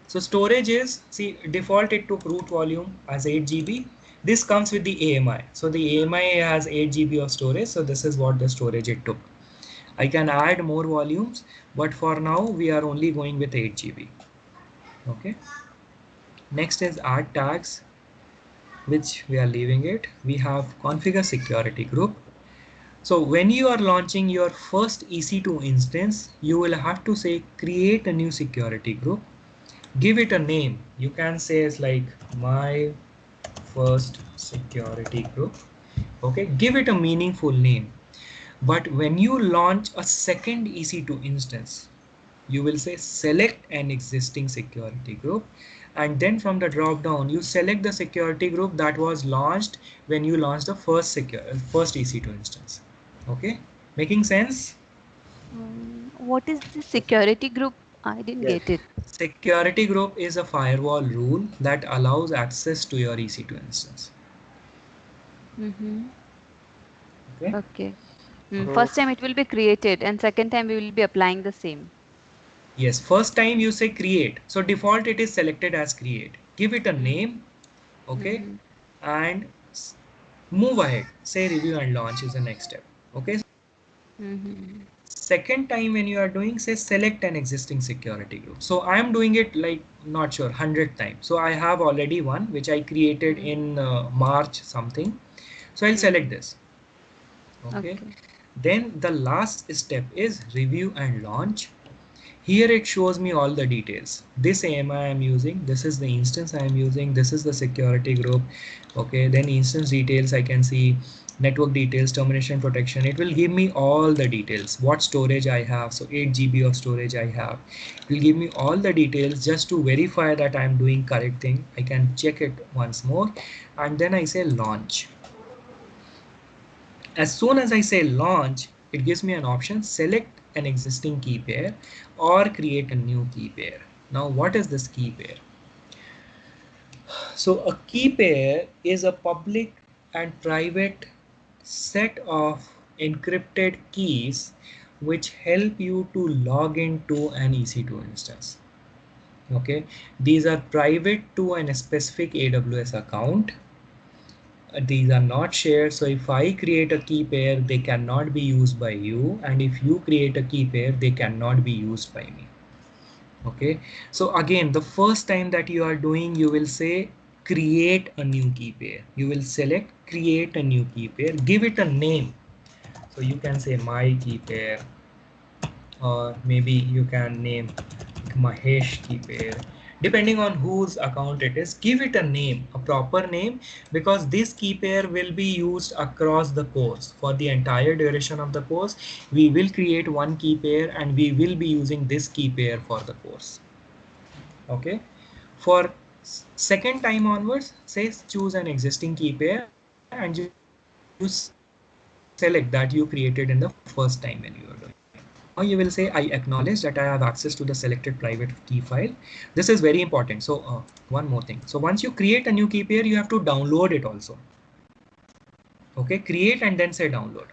So storage is, see, default it took root volume as 8 GB. This comes with the AMI. So the AMI has 8 GB of storage. So this is what the storage it took. I can add more volumes, but for now we are only going with 8 GB. Okay. Next is add tags, which we are leaving it. We have configure security group. So when you are launching your first EC2 instance, you will have to say create a new security group, give it a name. You can say it's like my first security group. Okay, give it a meaningful name. But when you launch a second EC2 instance, you will say select an existing security group, and then from the drop down you select the security group that was launched when you launched the first EC2 instance. Okay, making sense? What is the security group? I didn't Yes. get it. Security group is a firewall rule that allows access to your EC2 instance. Mm-hmm. Okay. Okay. So First time it will be created, and second time we will be applying the same. Yes, first time you say create. So default it is selected as create. Give it a Mm-hmm. name, okay, Mm-hmm. and move ahead. Say review and launch is the next step. Okay. Mm-hmm. Second time when you are doing, say select an existing security group. So I am doing it like not sure 100 times. So I have already one which I created Mm-hmm. in March something. So I'll select Mm-hmm. this. Okay. Okay. Then the last step is review and launch. Here it shows me all the details. This AMI I am using, this is the instance I am using, this is the security group. Okay, then instance details I can see, network details, termination protection. It will give me all the details, what storage I have. So 8 GB of storage I have. It will give me all the details just to verify that I am doing correct thing. I can check it once more, and then I say launch. As soon as I say launch, it gives me an option, select an existing key pair or create a new key pair. Now what is this key pair? So a key pair is a public and private set of encrypted keys which help you to log into an EC2 instance. Okay, these are private to a specific AWS account. These are not shared, so if I create a key pair they cannot be used by you, and if you create a key pair they cannot be used by me. Okay, so again the first time that you are doing, you will say create a new key pair. You will select create a new key pair, give it a name. So you can say my key pair, or maybe you can name Mahesh key pair, depending on whose account it is. Give it a name, a proper name, because this key pair will be used across the course. For the entire duration of the course we will create one key pair and we will be using this key pair for the course. Okay, for second time onwards, says choose an existing key pair and you select that you created in the first time when you are doing. Now you will say I acknowledge that I have access to the selected private key file. This is very important. So one more thing. So once you create a new key pair, you have to download it also. Okay, create and then say download.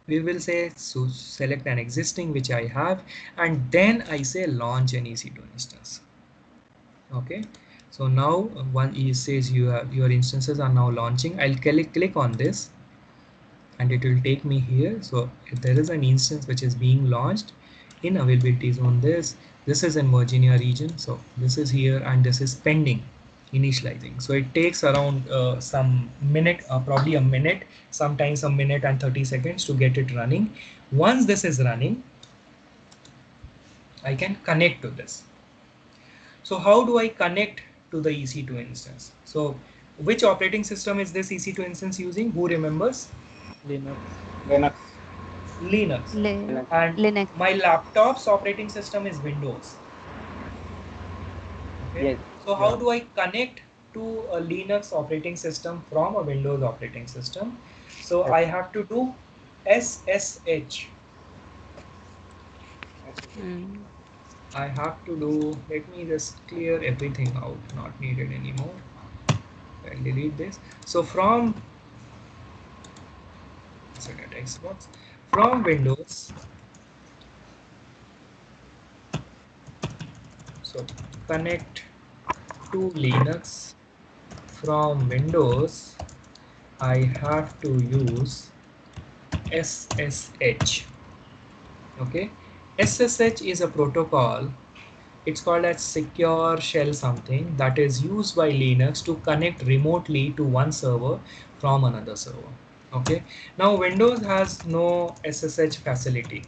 We will say so select an existing which I have, and then I say launch an EC2 instance. Okay, so now one it says you have your instances are now launching. I'll click on this and it will take me here. So if there is an instance which is being launched in availability zone, this is in Virginia region, so this is here and this is pending initializing. So it takes around some minute, probably a minute, sometimes a minute and 30 seconds to get it running. Once this is running, I can connect to this. So how do I connect to the EC2 instance? So which operating system is this EC2 instance using? Who remembers? Linux. Linux. Linux. Linux. And Linux. my laptop's operating system is Windows. Okay. Yes. So how Yeah. do I connect to a Linux operating system from a Windows operating system? So I have to do SSH. Mm. I have to do, let me just clear everything out, not needed anymore. I'll delete this. So from Xbox, from Windows, so connect to Linux from Windows, I have to use SSH. Okay, SSH is a protocol. It's called as secure shell something that is used by Linux to connect remotely to one server from another server. Okay. Now Windows has no SSH facility.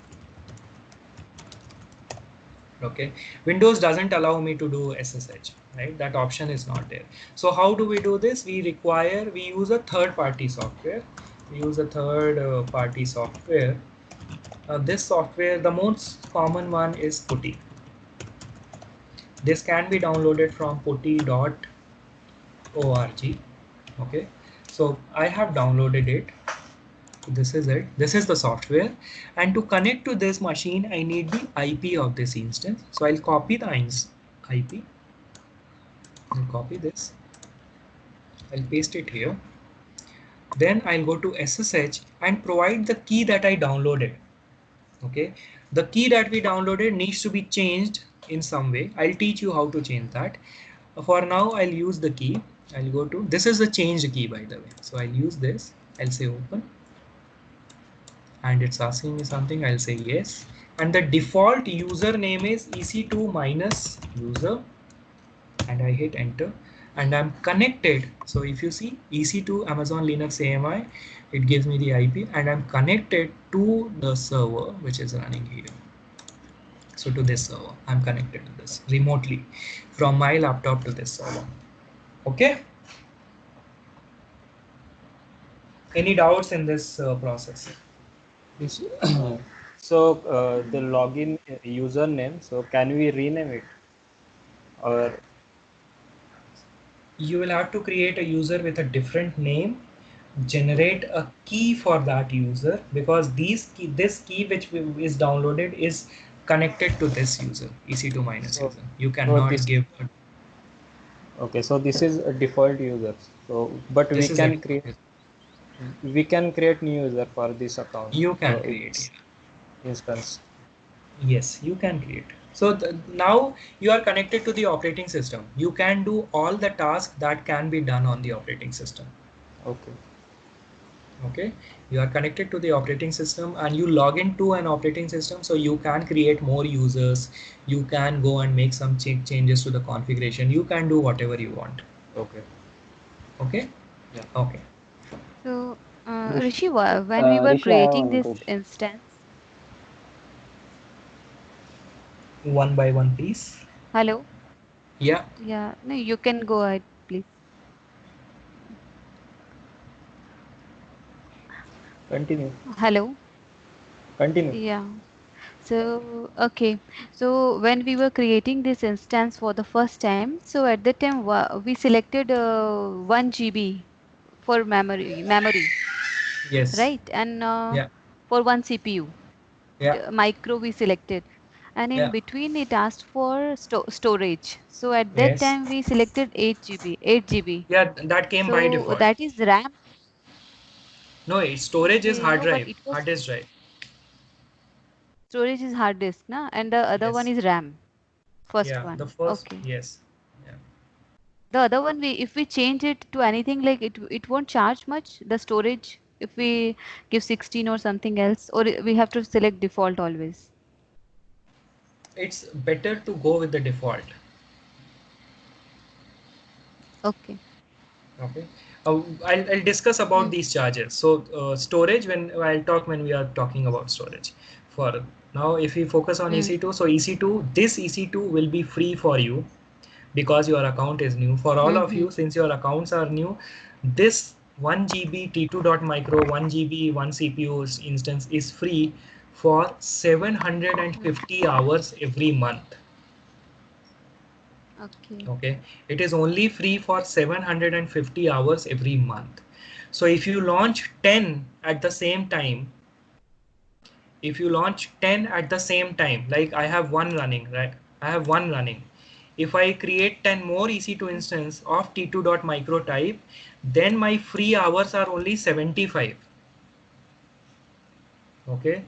Okay, Windows doesn't allow me to do SSH, right? That option is not there. So how do we do this? We use a third party software. We use a third party software. This software, the most common one is Putty. This can be downloaded from putty.org. Okay, so I have downloaded it. This is it. This is the software, and to connect to this machine I need the IP of this instance. So I'll copy the IP. I'll copy this, I'll paste it here. Then I'll go to SSH and provide the key that I downloaded. Okay, the key that we downloaded needs to be changed in some way. I'll teach you how to change that. For now I'll use the key. I'll go to, this is the changed key by the way. So I'll use this. I'll say open, and it's asking me something. I'll say yes, and the default username is ec2 minus user, and I hit enter, and I'm connected. So if you see EC2 Amazon Linux AMI, it gives me the IP, and I'm connected to the server which is running here. So to this server, I'm connected to this remotely from my laptop to this server. Okay. Any doubts in this process? This, so the login username. So can we rename it, or You will have to create a user with a different name, generate a key for that user, because this key which is downloaded is connected to this user, EC2 minus so user. You so cannot this give okay? So this is a default user. So but this is it. we can create new user for this account. You can In create. this instance. Yes, you can create. So now you are connected to the operating system. You can do all the tasks that can be done on the operating system. Okay. Okay, you are connected to the operating system and you log into an operating system, so you can create more users. You can go and make some changes to the configuration. You can do whatever you want. Okay. Okay. Yeah. Okay. So, Rishi, Rishi, when we were Rishi, I have creating one this question. instance, One by one, please. hello, Yeah. yeah, no, you can go ahead, please. Continue. Hello, Continue. yeah. So, okay. So when we were creating this instance for the first time, so at that time we selected 1 GB for memory, Yes. right? And Yeah. for one CPU, Yeah. micro we selected. And in Yeah. between it asked for storage. So at that Yes. time we selected 8 GB. Yeah, that came by So default. that is RAM. No, storage is Okay, hard no, but drive, it hard was disk drive. storage is hard disk, na? And the other one Yes. is RAM. First Yeah, the one. first, Okay. yes. Yeah. The other one, if we change it to anything like it won't charge much, the storage, if we give 16 or something else, or we have to select default always. It's better to go with the default. Okay. Okay. I'll discuss about Mm. these charges. So storage, when I'll talk when we are talking about storage. For now, if we focus on Mm. EC2, so EC2, this EC2 will be free for you because your account is new. For all of Mm-hmm. you, since your accounts are new, this 1 GB T2.micro 1 GB 1 CPU instance is free for 750 hours every month. Okay. Okay, it is only free for 750 hours every month. So if you launch 10 at the same time, if you launch 10 at the same time, like I have one running, right? I have one running. If I create 10 more EC2 instance of T2.micro type, then my free hours are only 75. Okay.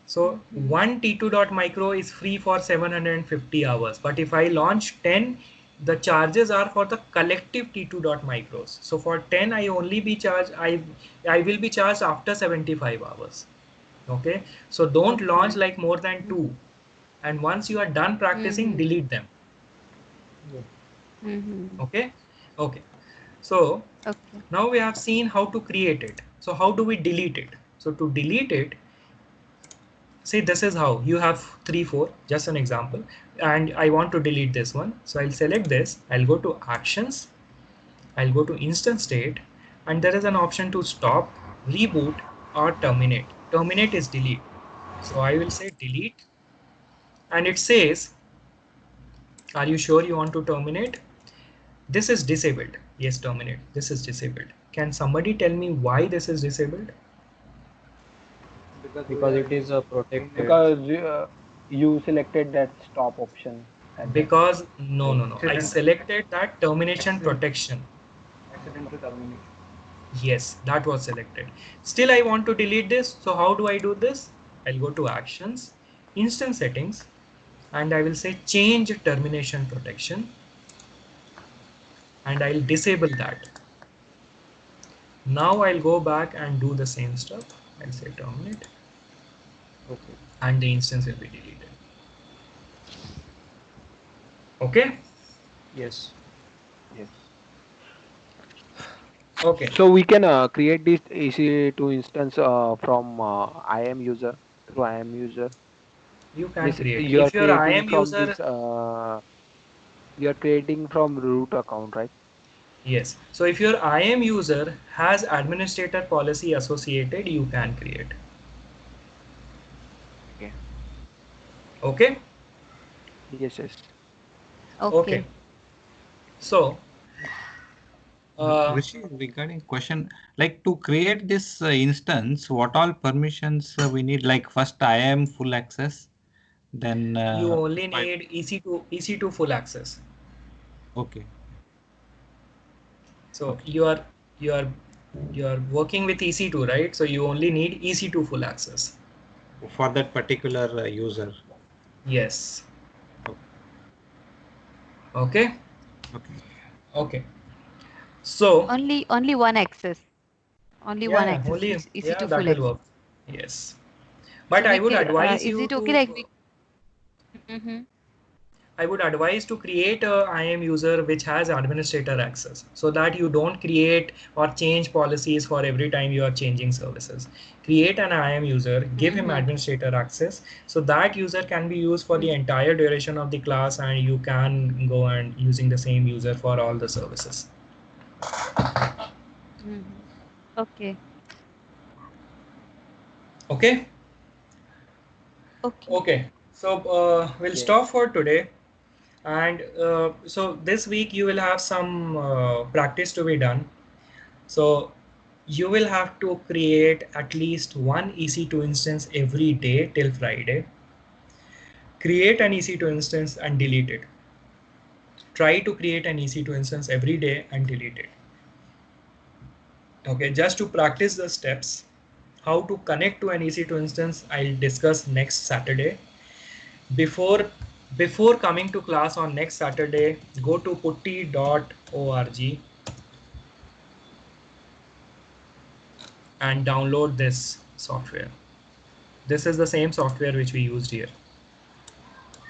So Mm-hmm. one T2.micro is free for 750 hours. But if I launch 10, the charges are for the collective T2.micros. So for 10, I only be charged, I will be charged after 75 hours. Okay. So don't launch Okay. like more than two. And once you are done practicing, Mm-hmm. delete them. Yeah. Mm-hmm. Okay. Okay. So Okay. now we have seen how to create it. So how do we delete it? So to delete it, see, this is how you have 3, 4, just an example, and I want to delete this one. So I'll select this, I'll go to actions, I'll go to instance state, and there is an option to stop, reboot, or terminate. Terminate is delete. So I will say delete, and it says, are you sure you want to terminate? This is disabled. Yes, terminate. This is disabled. Can somebody tell me why this is disabled? Because it is protected. Because you selected that stop option at that Because no, I Accident- selected that termination Accident- protection. accidental termination. Yes, that was selected. Still, I want to delete this. So how do I do this? I'll go to actions, instance settings, and I will say change termination protection, and I'll disable that. Now I'll go back and do the same stuff. I'll say terminate, Okay. and the instance will be deleted. Okay. Yes. Yes. Okay. So we can create this EC2 instance from IAM user through IAM user. You can This create. you are If your creating IAM from user, this. You are creating from root account, right? yes. So if your IAM user has administrator policy associated, you can create. Okay. Okay. Yes. Yes. Okay. So, Rishi, regarding question, like to create this instance, what all permissions we need? Like first IAM full access, then you only need EC2 full access. okay. So Okay. you are working with EC2, right? So you only need EC2 full access. For that particular user. Yes. Okay. Okay. Okay. Okay. So Only one access. Only one yeah, access. only EC2 that full will access. work. Yes. So But I we would can. advise Is you it okay? to Like we. Mm-hmm. I would advise to create a IAM user which has administrator access, so that you don't create or change policies for every time you are changing services. Create an IAM user, give him Mm-hmm. administrator access, so that user can be used for the entire duration of the class, and you can go and using the same user for all the services. Mm-hmm. Okay. Okay. Okay. Okay. So we'll Yes. stop for today. And so this week you will have some practice to be done. So you will have to create at least one EC2 instance every day till Friday. Create an EC2 instance and delete it. Try to create an EC2 instance every day and delete it. Okay, just to practice the steps, how to connect to an EC2 instance, I'll discuss next Saturday. Before coming to class on next Saturday, go to putty.org and download this software. This is the same software which we used here.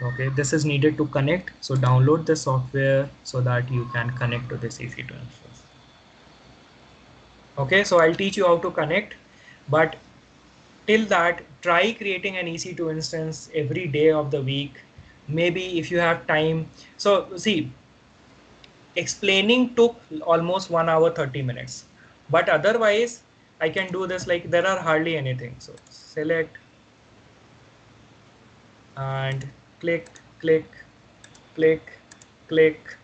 Okay, this is needed to connect, so download the software so that you can connect to this EC2 instance. Okay, so I'll teach you how to connect, but till that, try creating an EC2 instance every day of the week. Maybe if you have time. So see, explaining took almost 1 hour 30 minutes, but otherwise I can do this like there are hardly anything. So select and click, click, click, click,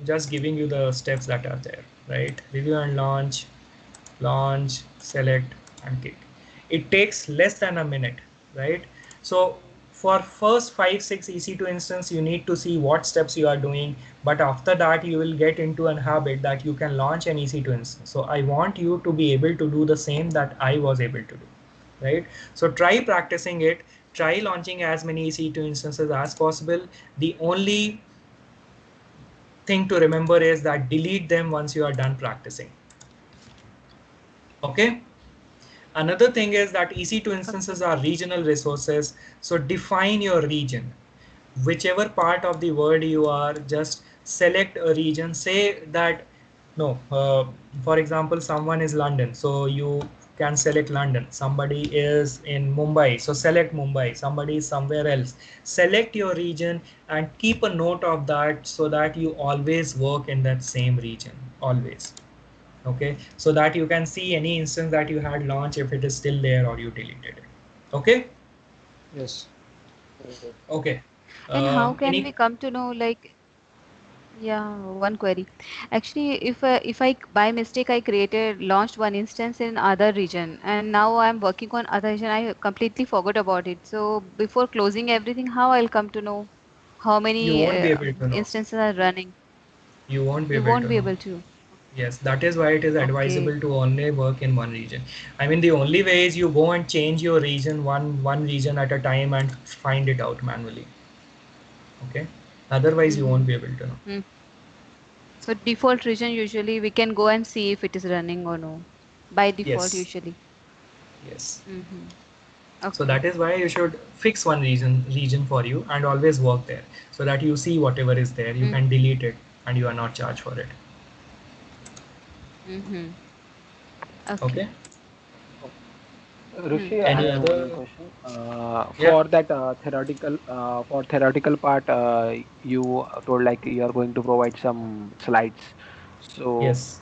just giving you the steps that are there, right? Review and launch, launch, select and click. It takes less than a minute, right? So for first 5-6 EC2 instance, you need to see what steps you are doing, but after that you will get into an habit that you can launch an EC2 instance. So I want you to be able to do the same that I was able to do, right? So try practicing it, try launching as many EC2 instances as possible. The only thing to remember is that delete them once you are done practicing. Okay. Another thing is that EC2 instances are regional resources. So define your region. Whichever part of the world you are, just select a region. Say that No, for example, someone is London, so you can select London. Somebody is in Mumbai, so select Mumbai. Somebody is somewhere else. Select your region and keep a note of that so that you always work in that same region, always. Okay, so that you can see any instance that you had launched if it is still there or you deleted it. Okay, Yes. Yes. okay. And how can Any we come to know, like, yeah, one query. Actually, if I by mistake I created launched one instance in other region and now I'm working on other region, I completely forgot about it. So before closing everything, how I'll come to know how you many won't be able to know. instances are running? You won't be You able won't to be know. able to. Yes, that is why it is Okay. advisable to only work in one region. I mean, the only way is you go and change your region one region at a time and find it out manually. Okay. Otherwise, you won't Mm-hmm. be able to know. Mm. So default region usually we can go and see if it is running or no. By default Yes. usually. Yes. Mm-hmm. So Okay. that is why you should fix one region for you and always work there so that you see whatever is there. You Mm. can delete it and you are not charged for it. Mm-hmm. Okay. Okay. Hmm. Rishi, I Any have one other? question. Yeah. For theoretical part, you told like you are going to provide some slides. So Yes.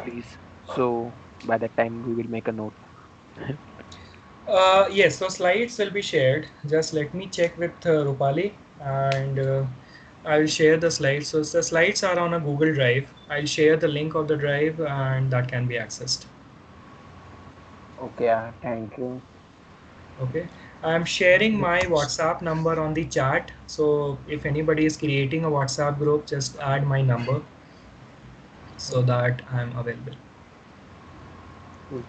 please, so by that time we will make a note. Yes, so slides will be shared. Just let me check with Rupali and I'll share the slides. So the slides are on a Google Drive. I'll share the link of the drive and that can be accessed. Okay, thank you. Okay. I'm sharing my WhatsApp number on the chat. So if anybody is creating a WhatsApp group, just add my number so that I'm available. Cool.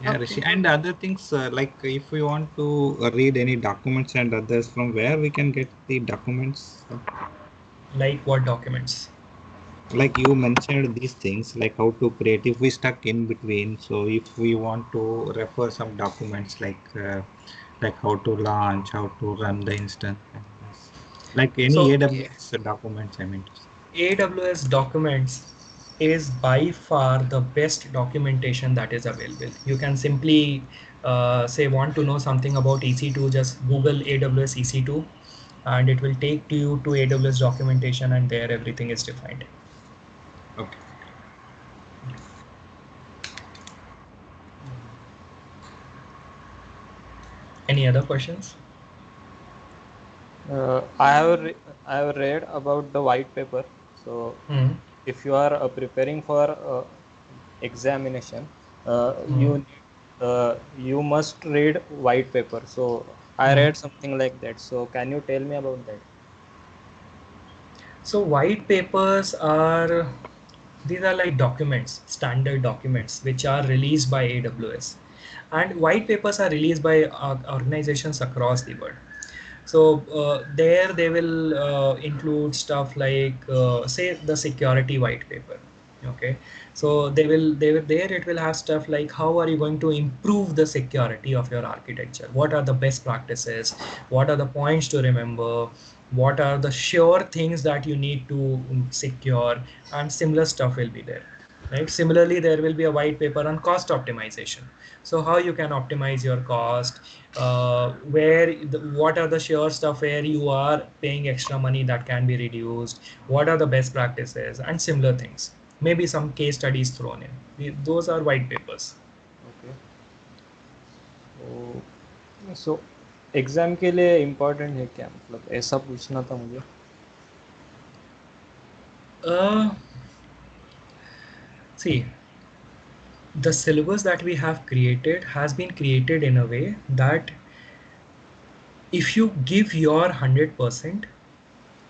Yeah, Rishi. Okay. And other things like if we want to read any documents and others, from where we can get the documents? Like what documents? Like you mentioned these things, like how to create. If we stuck in between, so if we want to refer some documents, like how to launch, how to run the instance, and this, like any So AWS documents, I mean to say. AWS documents is by far the best documentation that is available. You can simply say want to know something about EC2, just Google AWS EC2 and it will take you to AWS documentation and there everything is defined. Okay. Any other questions? I have read about the white paper. So Hmm. if you are preparing for examination, Hmm. you must read white paper. So I Hmm. read something like that. So can you tell me about that? So white papers are these are like documents, standard documents which are released by AWS. And white papers are released by organizations across the world. So there they will include stuff like say the security white paper. Okay, so they will there it will have stuff like how are you going to improve the security of your architecture, what are the best practices, what are the points to remember, what are the sure things that you need to secure, and similar stuff will be there, right? Similarly, there will be a white paper on cost optimization. So how you can optimize your cost, what are the sure stuff where you are paying extra money that can be reduced, what are the best practices, and similar things. Maybe some case studies thrown in. Those are white papers. Okay. So exam के लिए important है क्या, मतलब ऐसा पूछना था मुझे. uh, See, the syllabus that we have created has been created in a way that if you give your 100%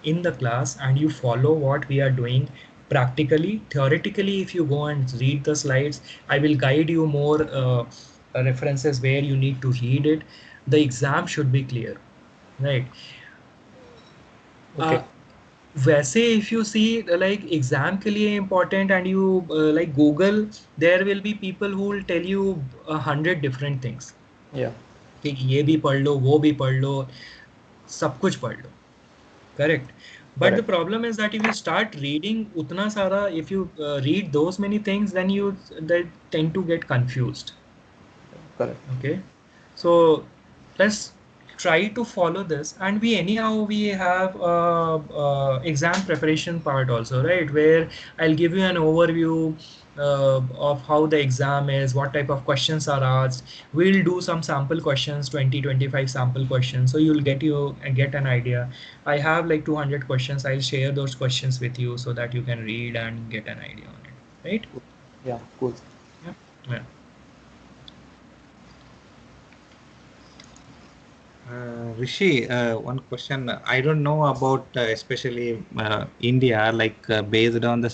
in the class and you follow what we are doing practically, theoretically if you go and read the slides, I will guide you more references where you need to read it, the exam should be clear, right? Okay. वैसे if you see like exam के लिए important and you like Google, there will be people who will tell you 100 different things Yeah. कि ये भी पढ़ लो वो भी पढ़ लो सब कुछ पढ़ लो, correct? But the Correct. problem is that if you start reading utna sara, if you read those many things, then they tend to get confused. Correct. Okay, so let's try to follow this, and we have exam preparation part also, right, where I'll give you an overview of how the exam is, what type of questions are asked. We'll do some sample questions, 20-25 sample questions, so you'll get an idea. I have like 200 questions. I'll share those questions with you so that you can read and get an idea on it, right? Yeah, cool. Yeah. Yeah. Rishi, one question. I don't know about especially India, like based on the